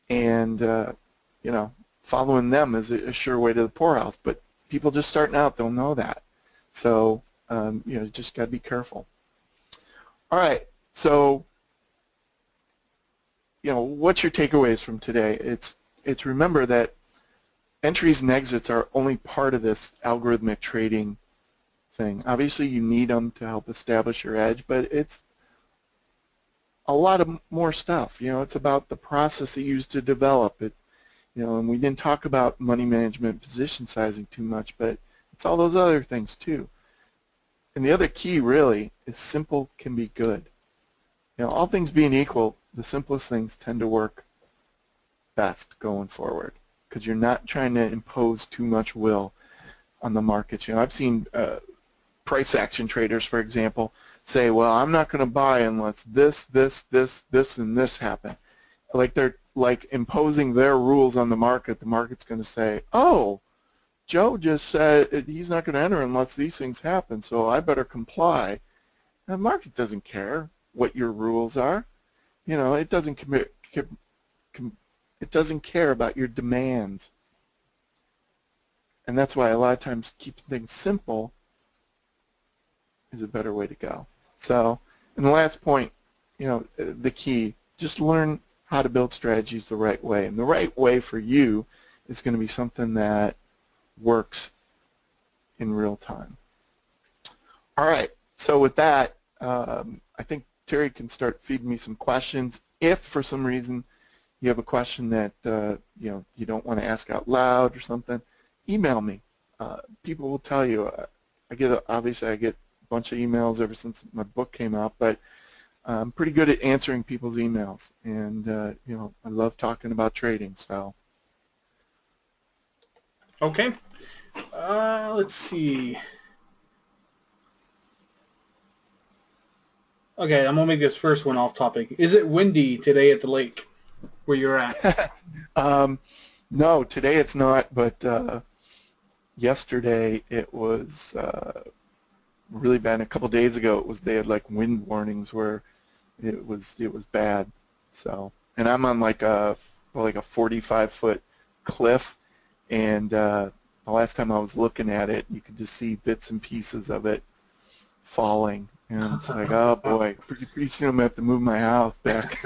and you know, following them is a sure way to the poorhouse. But people just starting out don't know that, so you know, just got to be careful. All right, so you know, what's your takeaways from today? It's remember that entries and exits are only part of this algorithmic trading thing. Obviously, you need them to help establish your edge, but it's a lot of more stuff. You know, it's about the process you use to develop it. You know, and we didn't talk about money management, position sizing too much, but it's all those other things too. And the other key really is simple can be good. You know, all things being equal, the simplest things tend to work best going forward, because you're not trying to impose too much will on the markets. You know, I've seen price action traders, for example, say, well, I'm not going to buy unless this, and this happen. Like they're like imposing their rules on the market. The market's going to say, oh, Joe just said he's not going to enter unless these things happen, so I better comply. And the market doesn't care what your rules are. You know, it doesn't it doesn't care about your demands. And that's why a lot of times keeping things simple is a better way to go. So, and the last point, you know, the key, just learn how to build strategies the right way. And the right way for you is going to be something that works in real time. All right, so with that, I think Terry can start feeding me some questions. If for some reason you have a question that you know, you don't want to ask out loud or something, email me. People will tell you. Obviously I get a bunch of emails ever since my book came out, but I'm pretty good at answering people's emails, and you know, I love talking about trading. So. Okay. Let's see. Okay, I'm gonna make this first one off topic. Is it windy today at the lake where you're at? No, today it's not, but yesterday it was really bad. A couple days ago they had like wind warnings where it was bad. So, and I'm on like a 45-foot cliff, and the last time I was looking at it, you could just see bits and pieces of it falling, and it's like, oh boy, pretty soon I'm gonna have to move my house back.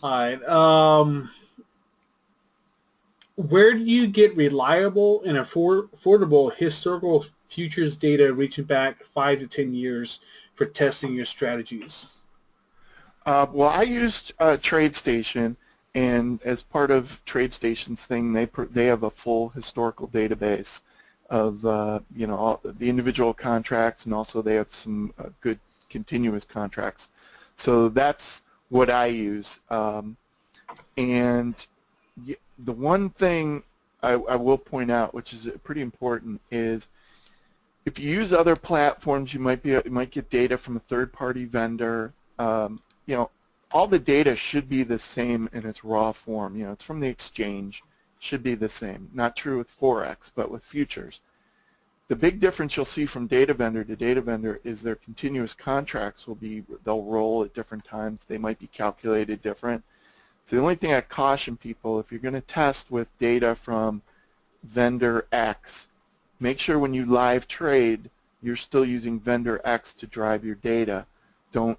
All right. Where do you get reliable and affordable historical futures data reaching back 5 to 10 years for testing your strategies? Well, I used TradeStation, and as part of TradeStation's thing, they have a full historical database of all the individual contracts, and also they have some good continuous contracts. So that's what I use. And the one thing I will point out, which is pretty important, is if you use other platforms, you might get data from a third-party vendor. All the data should be the same in its raw form. It's from the exchange, should be the same. Not true with Forex, but with futures. The big difference you'll see from data vendor to data vendor is their continuous contracts they'll roll at different times. They might be calculated different. So the only thing I caution people, if you're going to test with data from vendor X, make sure when you live trade, you're still using vendor X to drive your data, to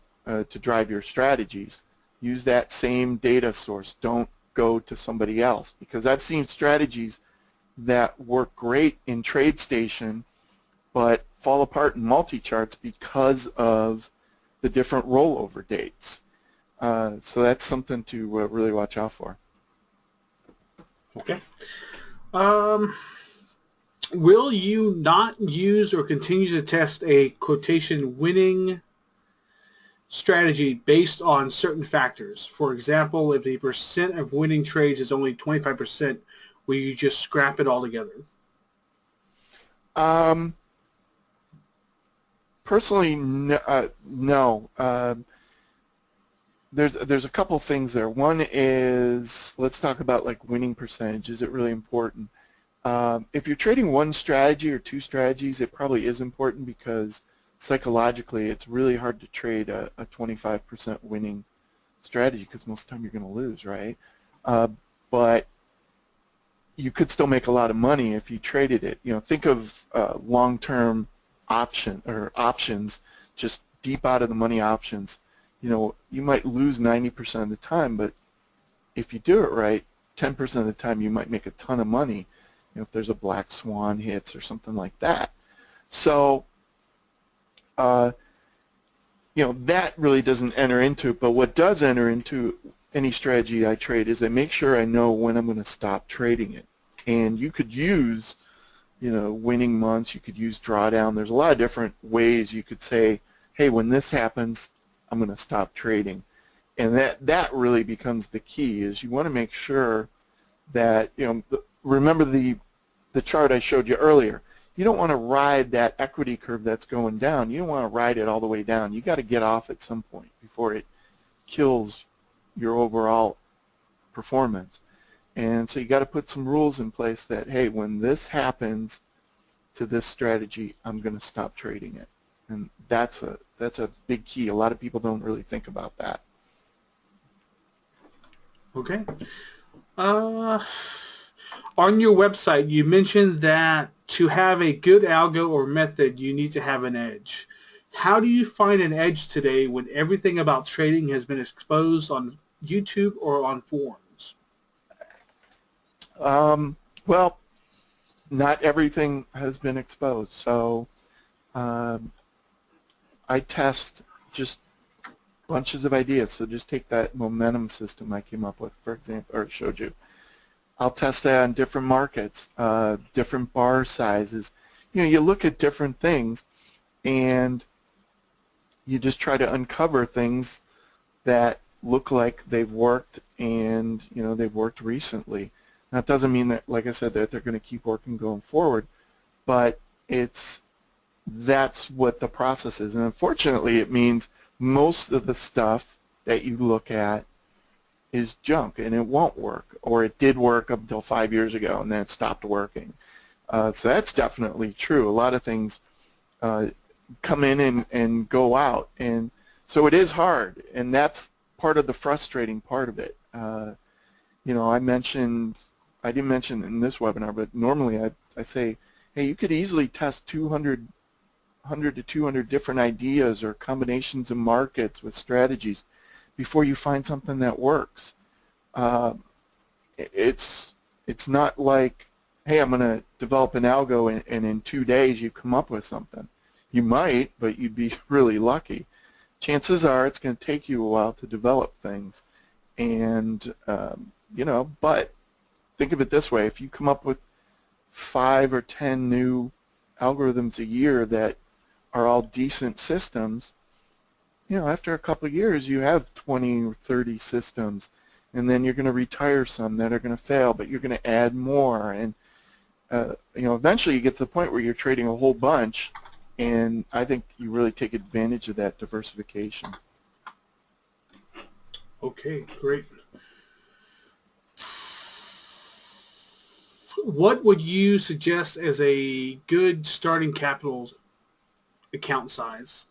drive your strategies. Use that same data source. Don't go to somebody else, because I've seen strategies that work great in TradeStation but fall apart in multi-charts because of the different rollover dates. So that's something to really watch out for. Okay. Will you not use or continue to test a quotation winning strategy based on certain factors? For example, if the percent of winning trades is only 25%, will you just scrap it altogether? Personally, no. There's a couple things there. One is, let's talk about like winning percentage. Is it really important? If you're trading one strategy or two strategies, it probably is important, because psychologically it's really hard to trade a 25% winning strategy, because most of the time you're going to lose, right? But you could still make a lot of money if you traded it. Think of long-term options, just deep out of the money options. You might lose 90% of the time, but if you do it right, 10% of the time you might make a ton of money, if there's a black swan hits or something like that. So that really doesn't enter into it, but what does enter into any strategy I trade is I make sure I know when I'm going to stop trading it. And you could use winning months, you could use drawdown. There's a lot of different ways you could say, hey, when this happens, I'm going to stop trading. And that really becomes the key, is you want to make sure that, remember the chart I showed you earlier. You don't want to ride that equity curve that's going down. You don't want to ride it all the way down. You got to get off at some point before it kills your overall performance. And so you got to put some rules in place that, hey, when this happens to this strategy, I'm going to stop trading it. And that's a big key. A lot of people don't really think about that. Okay. On your website, you mentioned that to have a good algo or method, you need to have an edge. How do you find an edge today when everything about trading has been exposed on YouTube or on forums? Well, not everything has been exposed. So I test just bunches of ideas. So just take that momentum system I came up with, for example, or showed you. I'll test that on different markets, different bar sizes. You look at different things, and you just try to uncover things that look like they've worked, and they've worked recently. That doesn't mean that, like I said, that they're going to keep working going forward, but that's what the process is. And unfortunately, it means most of the stuff that you look at is junk, and it won't work, or it did work up until 5 years ago, and then it stopped working. So that's definitely true. A lot of things come in and go out, and so it is hard, and that's part of the frustrating part of it. I didn't mention in this webinar, but normally I say, hey, you could easily test 100 to 200 different ideas or combinations of markets with strategies before you find something that works. It's not like, hey, I'm going to develop an algo and in 2 days you come up with something. You might, but you'd be really lucky. chances are it's going to take you a while to develop things. And, you know, but think of it this way. If you come up with 5 or 10 new algorithms a year that are all decent systems, you know, after a couple of years you have 20 or 30 systems, and then you're going to retire some that are going to fail, but you're going to add more, and you know, eventually you get to the point where you're trading a whole bunch, and I think you really take advantage of that diversification. Okay, great. What would you suggest as a good starting capital account size?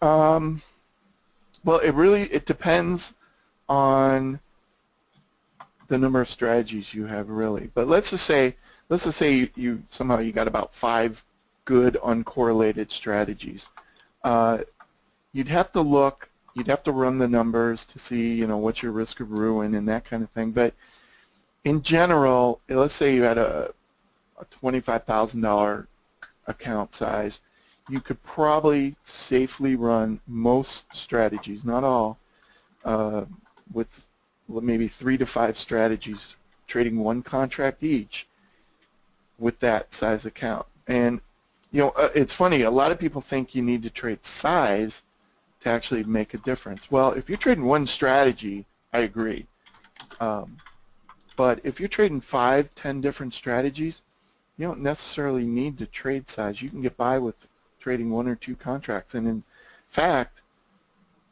Well, it depends on the number of strategies you have, really. But let's just say you somehow you got about 5 good uncorrelated strategies. You'd have to run the numbers to see, you know, what's your risk of ruin and that kind of thing. But in general, let's say you had a $25,000 account size, you could probably safely run most strategies, not all, with maybe 3 to 5 strategies, trading 1 contract each with that size account. And, you know, it's funny, a lot of people think you need to trade size to actually make a difference. Well, if you're trading 1 strategy, I agree. But if you're trading 5, 10 different strategies, you don't necessarily need to trade size. You can get by with trading 1 or 2 contracts. And in fact,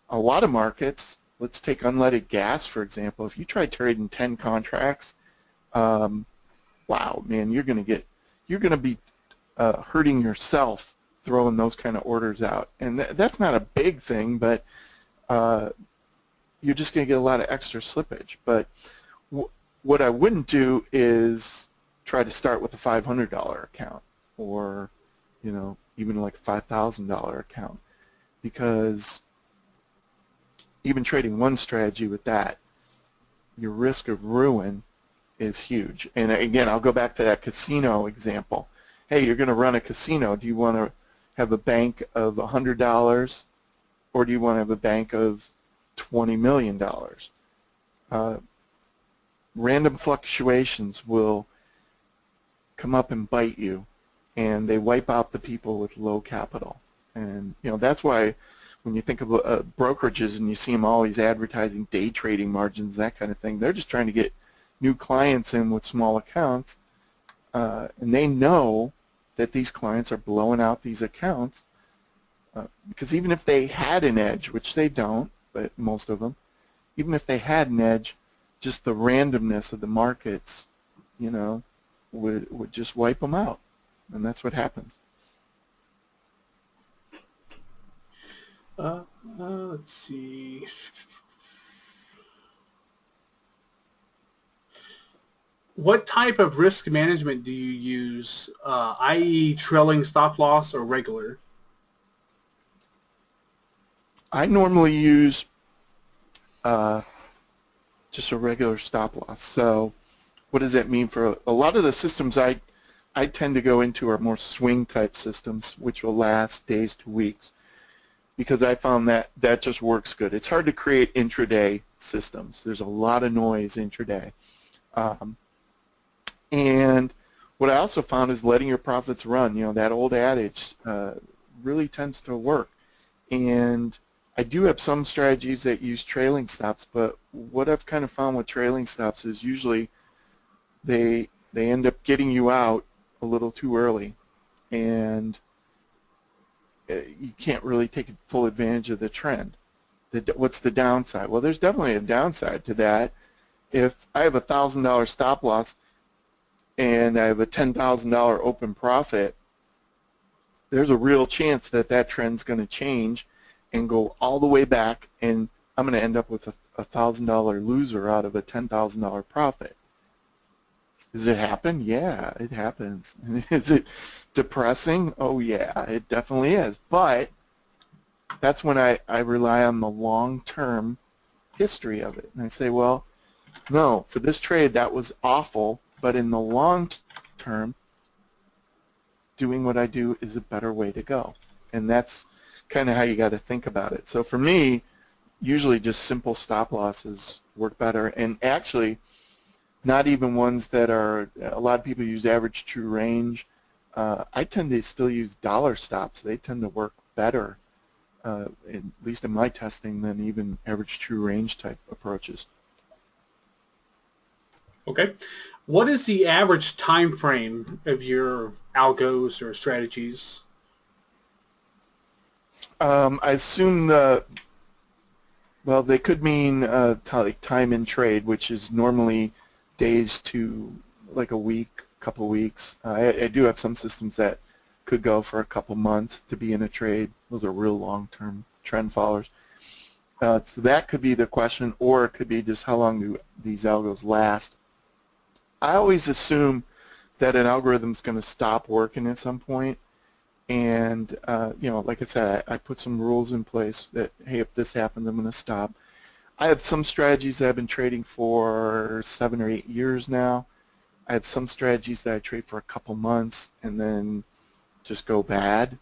a lot of markets, let's take unleaded gas for example, if you try trading 10 contracts, wow, man, you're going to be hurting yourself throwing those kind of orders out. And that's not a big thing, but you're just going to get a lot of extra slippage. But what I wouldn't do is try to start with a $500 account, or, you know, even like a $5,000 account, because even trading 1 strategy with that, your risk of ruin is huge. And again, I'll go back to that casino example. Hey, you're going to run a casino. Do you want to have a bank of $100, or do you want to have a bank of $20 million? Random fluctuations will come up and bite you, and they wipe out the people with low capital. And, you know, that's why when you think of brokerages and you see them always advertising day trading margins, that kind of thing, they're just trying to get new clients in with small accounts, and they know that these clients are blowing out these accounts, because even if they had an edge, which they don't, but most of them, even if they had an edge, just the randomness of the markets, you know, would just wipe them out, and that's what happens. Let's see. What type of risk management do you use, i.e. trailing stop loss or regular? I normally use just a regular stop loss. So what does that mean? For a lot of the systems I tend to go into are more swing type systems, which will last days to weeks, because I found that just works good. It's hard to create intraday systems. There's a lot of noise intraday. And what I also found is letting your profits run. You know, that old adage really tends to work. And I do have some strategies that use trailing stops, but what I've kind of found with trailing stops is usually they end up getting you out a little too early, and you can't really take full advantage of the trend. What's the downside? Well, there's definitely a downside to that. If I have a $1,000 stop loss and I have a $10,000 open profit, there's a real chance that that trend's going to change and go all the way back, and I'm going to end up with a $1,000 loser out of a $10,000 profit. Does it happen? Yeah, it happens. Is it depressing? Oh yeah, it definitely is. But that's when I rely on the long-term history of it. And I say, well, no, for this trade that was awful, but in the long term, doing what I do is a better way to go. and that's kind of how you got to think about it. So for me, usually just simple stop losses work better, and actually not even ones that are, a lot of people use average true range. I tend to still use dollar stops. They tend to work better, at least in my testing, than even average true range type approaches. Okay. What is the average time frame of your algos or strategies? I assume well, they could mean like time in trade, which is normally days to like a week, couple weeks. I do have some systems that could go for a couple months to be in a trade. Those are real long-term trend followers. So that could be the question, or it could be just how long do these algos last. I always assume that an algorithm is going to stop working at some point, and you know, like I said, I put some rules in place that, hey, if this happens, I'm going to stop. I have some strategies that I've been trading for 7 or 8 years now. I have some strategies that I trade for a couple months and then just go bad.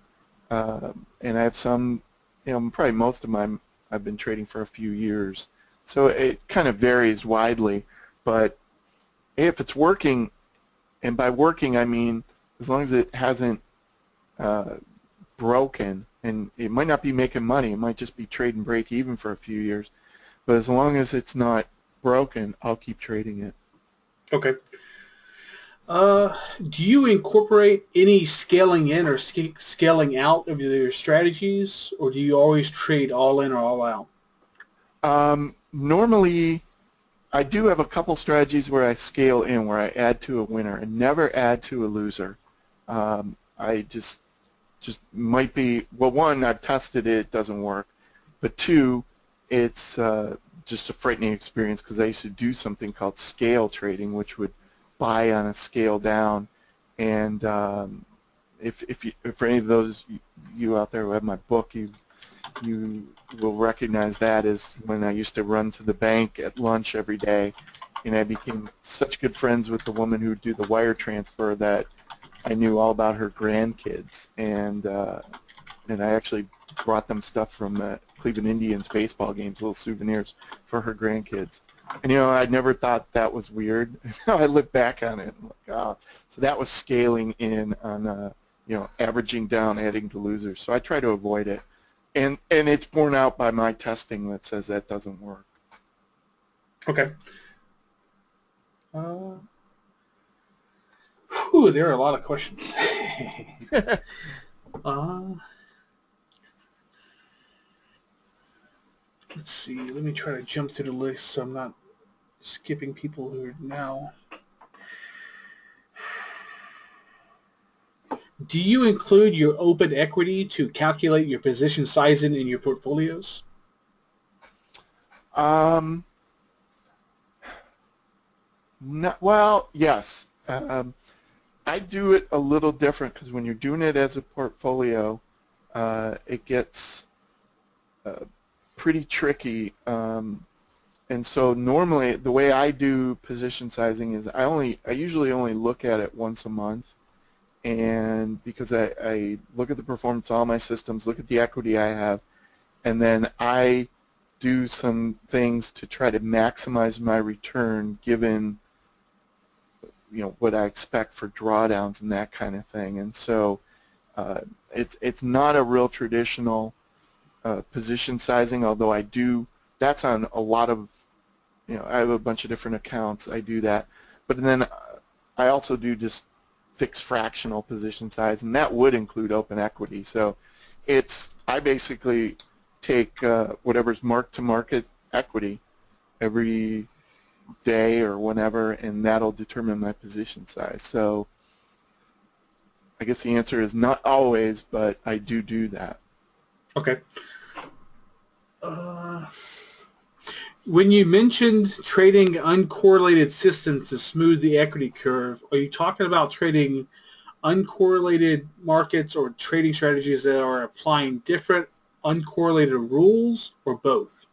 And I have some, you know, probably most of mine I've been trading for a few years. So it kind of varies widely. But if it's working, and by working I mean as long as it hasn't broken, and it might not be making money, it might just be trade and break even for a few years, but as long as it's not broken, I'll keep trading it. Okay. Do you incorporate any scaling in or scaling out of your strategies, or do you always trade all in or all out? Normally, I do have a couple strategies where I scale in, where I add to a winner and never add to a loser. I just might be, well, one, I've tested it, it doesn't work, but two, it's just a frightening experience because I used to do something called scale trading, which would buy on a scale down, and if for any of those you out there who have my book, you will recognize that as when I used to run to the bank at lunch every day, and I became such good friends with the woman who would do the wire transfer that I knew all about her grandkids, and I actually brought them stuff from the Cleveland Indians baseball games, little souvenirs for her grandkids. And you know, I never thought that was weird. I look back on it and like, oh, so that was scaling in on you know, averaging down, adding to losers. So I try to avoid it, and it's borne out by my testing that says that doesn't work. Okay. Whew, there are a lot of questions. Let's see. Let me try to jump through the list so I'm not skipping people who are now. Do you include your open equity to calculate your position sizing in your portfolios? Well, yes. I do it a little different because when you're doing it as a portfolio, it gets pretty tricky. And so normally the way I do position sizing is I usually only look at it once a month, and because I look at the performance of all my systems, look at the equity I have, and then I do some things to try to maximize my return given, you know, what I expect for drawdowns and that kind of thing. And so it's not a real traditional position sizing, although I do, that's on a lot of, you know, I have a bunch of different accounts, I do that. But then I also do just fixed fractional position size, and that would include open equity. So I basically take whatever's mark to market equity every day or whenever, and that'll determine my position size. So I guess the answer is not always, but I do that. Okay. When you mentioned trading uncorrelated systems to smooth the equity curve, are you talking about trading uncorrelated markets or trading strategies that are applying different uncorrelated rules, or both?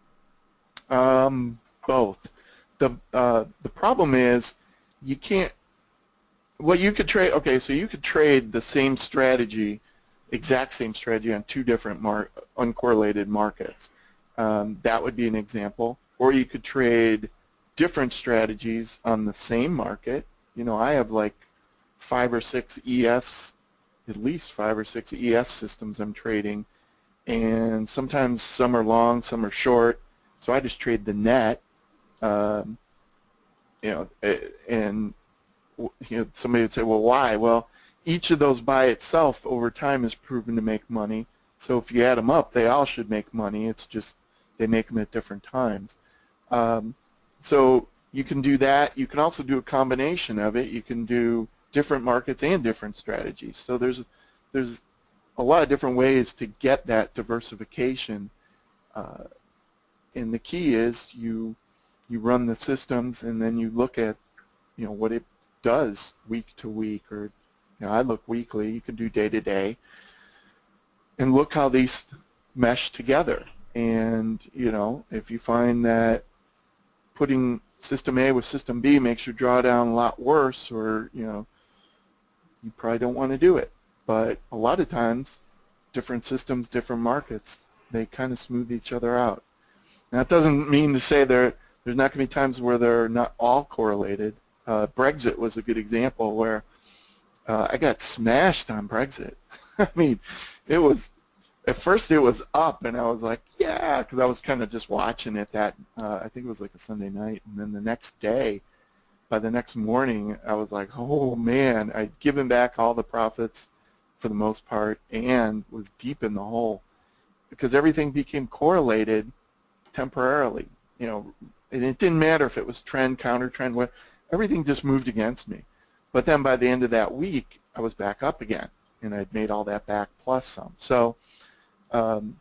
Both. The problem is you can't, well, you could trade, okay, so you could trade the same strategy exact same strategy on two different uncorrelated markets. That would be an example. Or you could trade different strategies on the same market. You know, I have like 5 or 6 ES, at least 5 or 6 ES systems I'm trading, and sometimes some are long, some are short, so I just trade the net. You know, and you know, somebody would say, well, why? Well, each of those by itself over time is proven to make money. So if you add them up, they all should make money. It's just they make them at different times. So you can do that. You can also do a combination of it. You can do different markets and different strategies. So there's a lot of different ways to get that diversification. And the key is you run the systems and then you look at, you know, what it does week to week, or, you know, I look weekly. You can do day to day, and look how these mesh together. And, you know, if you find that putting system A with system B makes your drawdown a lot worse, or, you know, you probably don't want to do it. But a lot of times, different systems, different markets, they kind of smooth each other out. Now, that doesn't mean to say there's not going to be times where they're not all correlated. Brexit was a good example where I got smashed on Brexit. I mean, it was, at first it was up, and I was like, yeah, because I was kind of just watching it that, I think it was like a Sunday night, and then the next day, by the next morning, I was like, oh man, I'd given back all the profits for the most part and was deep in the hole because everything became correlated temporarily, you know, and it didn't matter if it was trend, counter trend, what, everything just moved against me. But then by the end of that week, I was back up again, and I'd made all that back plus some. So, you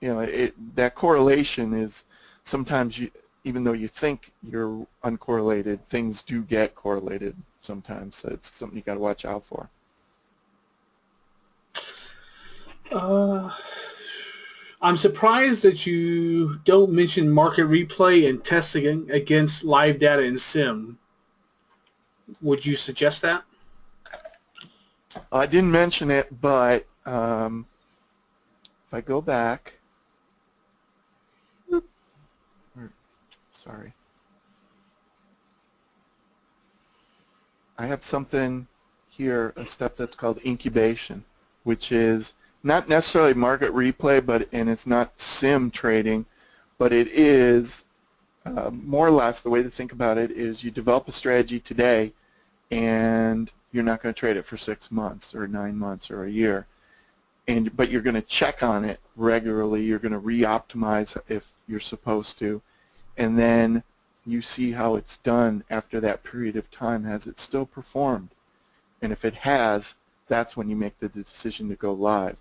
know, that correlation is sometimes, even though you think you're uncorrelated, things do get correlated sometimes. So it's something you got to watch out for. I'm surprised that you don't mention market replay and testing against live data in sim. Would you suggest that? I didn't mention it, but if I go back, sorry, I have something here, a step that's called incubation, which is not necessarily market replay, and it's not sim trading, but it is more or less the way to think about it is you develop a strategy today, and you're not going to trade it for 6 months or 9 months or a year, but you're going to check on it regularly. You're going to re-optimize if you're supposed to, and then you see how it's done after that period of time. Has it still performed? And if it has, that's when you make the decision to go live.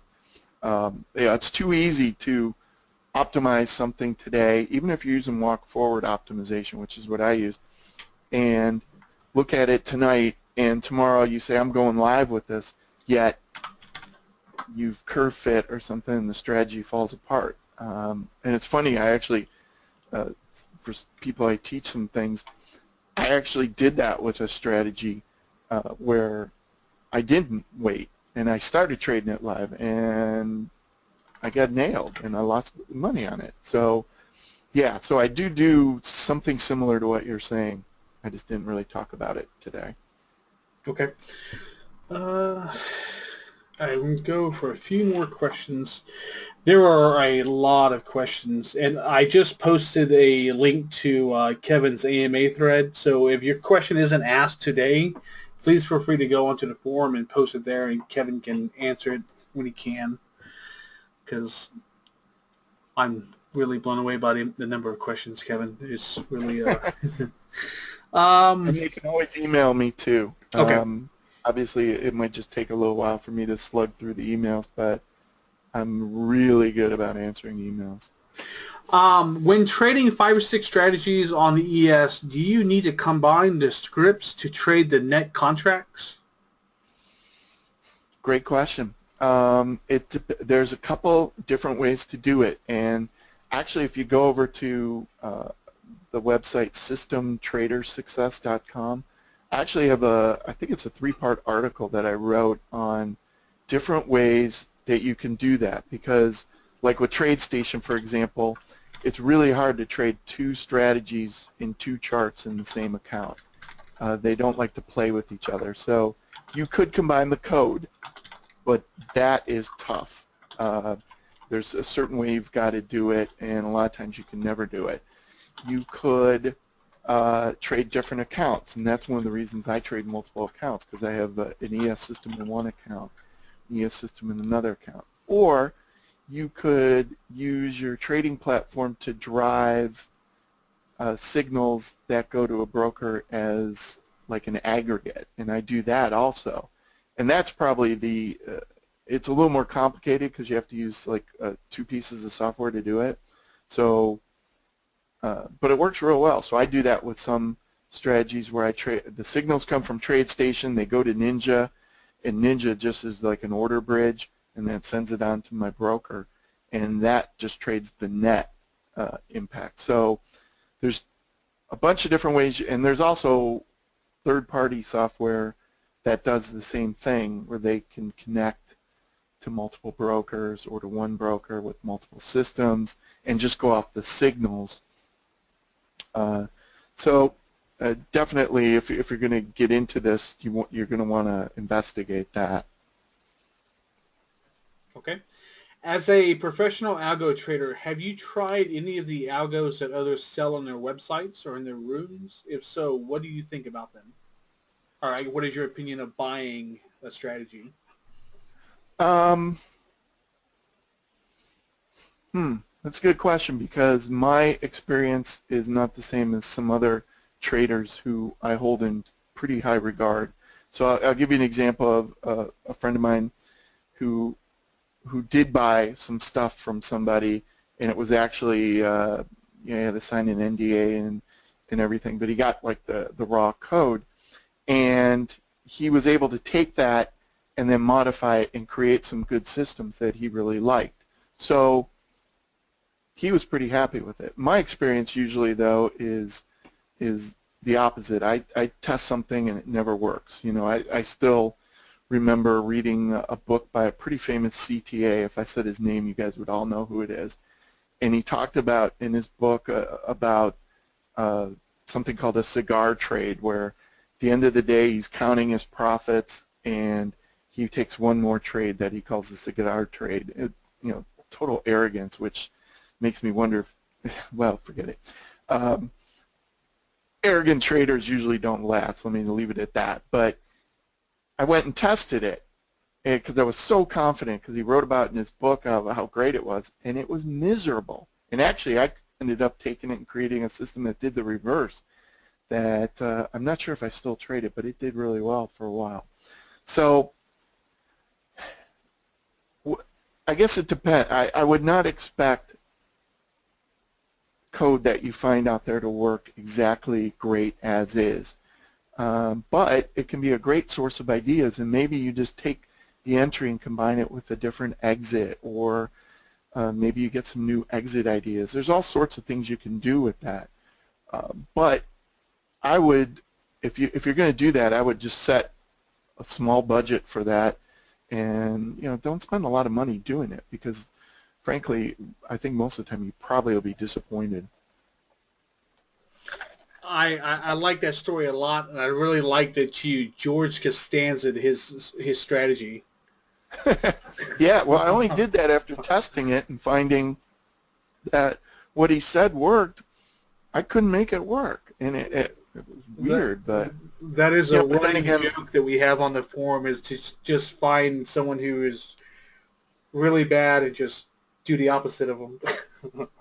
Yeah, it's too easy to optimize something today, even if you're using walk-forward optimization, which is what I use, and look at it tonight, and tomorrow you say, I'm going live with this, yet you've curve fit or something, and the strategy falls apart. And it's funny, I actually, for people I teach some things, I actually did that with a strategy where I didn't wait, and I started trading it live, and I got nailed, and I lost money on it. So, yeah, so I do something similar to what you're saying. I just didn't really talk about it today. Okay. I will go for a few more questions. There are a lot of questions, and I just posted a link to Kevin's AMA thread, so if your question isn't asked today, please feel free to go onto the forum and post it there, and Kevin can answer it when he can, because I'm really blown away by the number of questions, Kevin. It's really... and you can always email me, too. Okay. Obviously, it might just take a little while for me to slug through the emails, but I'm really good about answering emails. When trading 5 or 6 strategies on the ES, do you need to combine the scripts to trade the net contracts? Great question. There's a couple different ways to do it, and actually if you go over to the website systemtradersuccess.com, I actually have I think it's a 3-part article that I wrote on different ways that you can do that, because like with TradeStation, for example, it's really hard to trade two strategies in two charts in the same account. They don't like to play with each other. So you could combine the code, but that is tough. There's a certain way you've got to do it, and a lot of times you can never do it. You could trade different accounts, and that's one of the reasons I trade multiple accounts, because I have an ES system in one account, an ES system in another account. Or you could use your trading platform to drive signals that go to a broker as like an aggregate, and I do that also. And that's probably the, it's a little more complicated because you have to use like 2 pieces of software to do it. So, but it works real well. So I do that with some strategies where I trade, the signals come from TradeStation, they go to Ninja, and Ninja just is like an order bridge, and then it sends it on to my broker, and that just trades the net impact. So there's a bunch of different ways, and there's also third-party software that does the same thing, where they can connect to multiple brokers or to one broker with multiple systems and just go off the signals. So definitely, if you're going to get into this, you're going to want to investigate that. Okay. As a professional algo trader, have you tried any of the algos that others sell on their websites or in their rooms? If so, what do you think about them? All right, what is your opinion of buying a strategy? That's a good question, because my experience is not the same as some other traders who I hold in pretty high regard. So I'll give you an example of a friend of mine who did buy some stuff from somebody, and it was actually you know, he had to sign an NDA and everything, but he got like the raw code, and he was able to take that and then modify it and create some good systems that he really liked. So he was pretty happy with it. My experience usually, though, is the opposite. I test something and it never works. You know, I still remember reading a book by a pretty famous CTA. If I said his name, you guys would all know who it is. And he talked about in his book about something called a cigar trade, where at the end of the day he's counting his profits and he takes one more trade that he calls the cigar trade. You know, total arrogance, which makes me wonder if, well, forget it. Arrogant traders usually don't last. Let me leave it at that. But I went and tested it because I was so confident, because he wrote about it in his book how great it was, and it was miserable. And actually, I ended up taking it and creating a system that did the reverse. That I'm not sure if I still trade it, but it did really well for a while. So I guess it depends. I would not expect code that you find out there to work exactly great as is. But it can be a great source of ideas, and maybe you just take the entry and combine it with a different exit, or maybe you get some new exit ideas. There's all sorts of things you can do with that. But I would, if you're going to do that, I would just set a small budget for that, and you know, don't spend a lot of money doing it, because frankly, I think most of the time you probably will be disappointed. I like that story a lot, and I really like that you George Costanza his strategy. Yeah, well, I only did that after testing it and finding that what he said worked. I couldn't make it work, and it was weird. But that is yeah, a running joke that we have on the forum, is to just find someone who is really bad and just do the opposite of them.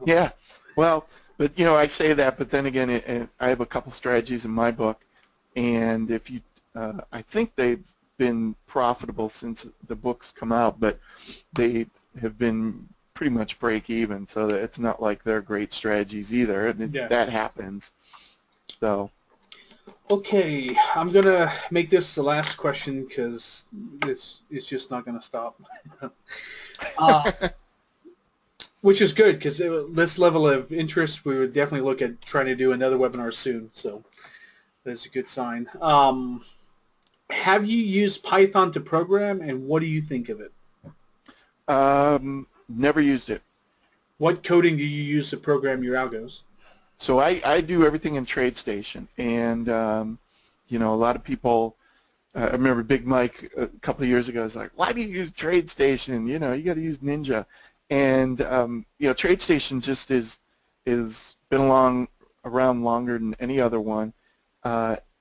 Yeah, well, but you know, I say that, but then again, I have a couple strategies in my book, and if you, I think they've been profitable since the book's come out, but they have been pretty much break even, so that it's not like they're great strategies either, and Yeah. that happens. So. Okay, I'm gonna make this the last question because it's just not gonna stop. Which is good, because this level of interest, we would definitely look at trying to do another webinar soon. So that's a good sign. Have you used Python to program, and what do you think of it? Never used it. What coding do you use to program your algos? So I do everything in TradeStation, and you know, a lot of people. I remember Big Mike a couple of years ago was like, "Why do you use TradeStation? You know, you got to use Ninja." And you know, TradeStation just is been around longer than any other one.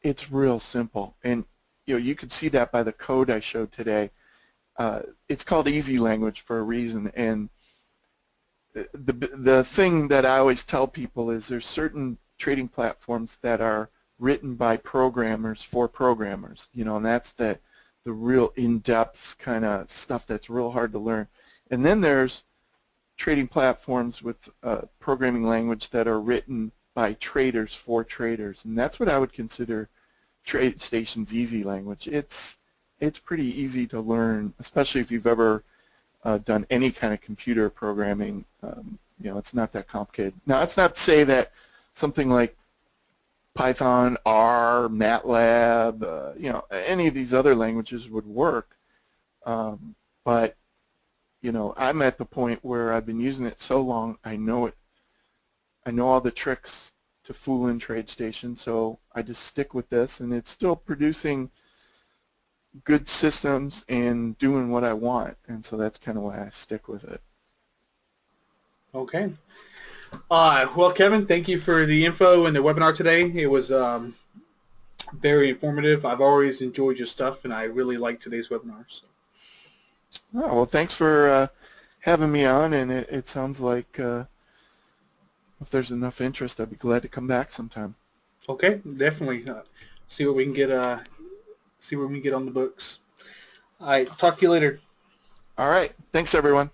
It's real simple, and you know, you could see that by the code I showed today. It's called easy language for a reason, and the thing that I always tell people is there's certain trading platforms that are written by programmers for programmers, you know, and that's the real in-depth kind of stuff that's real hard to learn. And then there's trading platforms with programming language that are written by traders for traders, and that's what I would consider TradeStation's easy language. It's pretty easy to learn, especially if you've ever done any kind of computer programming. You know, it's not that complicated. Now, it's not to say that something like Python, R, MATLAB, you know, any of these other languages would work, but you know, I'm at the point where I've been using it so long, I know it. I know all the tricks to fool in TradeStation, so I just stick with this, and it's still producing good systems and doing what I want, and so that's kind of why I stick with it. Okay. Well, Kevin, thank you for the info and the webinar today. It was very informative. I've always enjoyed your stuff, and I really liked today's webinar. So. Oh, well, thanks for having me on, and it sounds like if there's enough interest, I'd be glad to come back sometime. Okay, definitely. See what we can get. See what we can get on the books. All right. Talk to you later. All right. Thanks, everyone.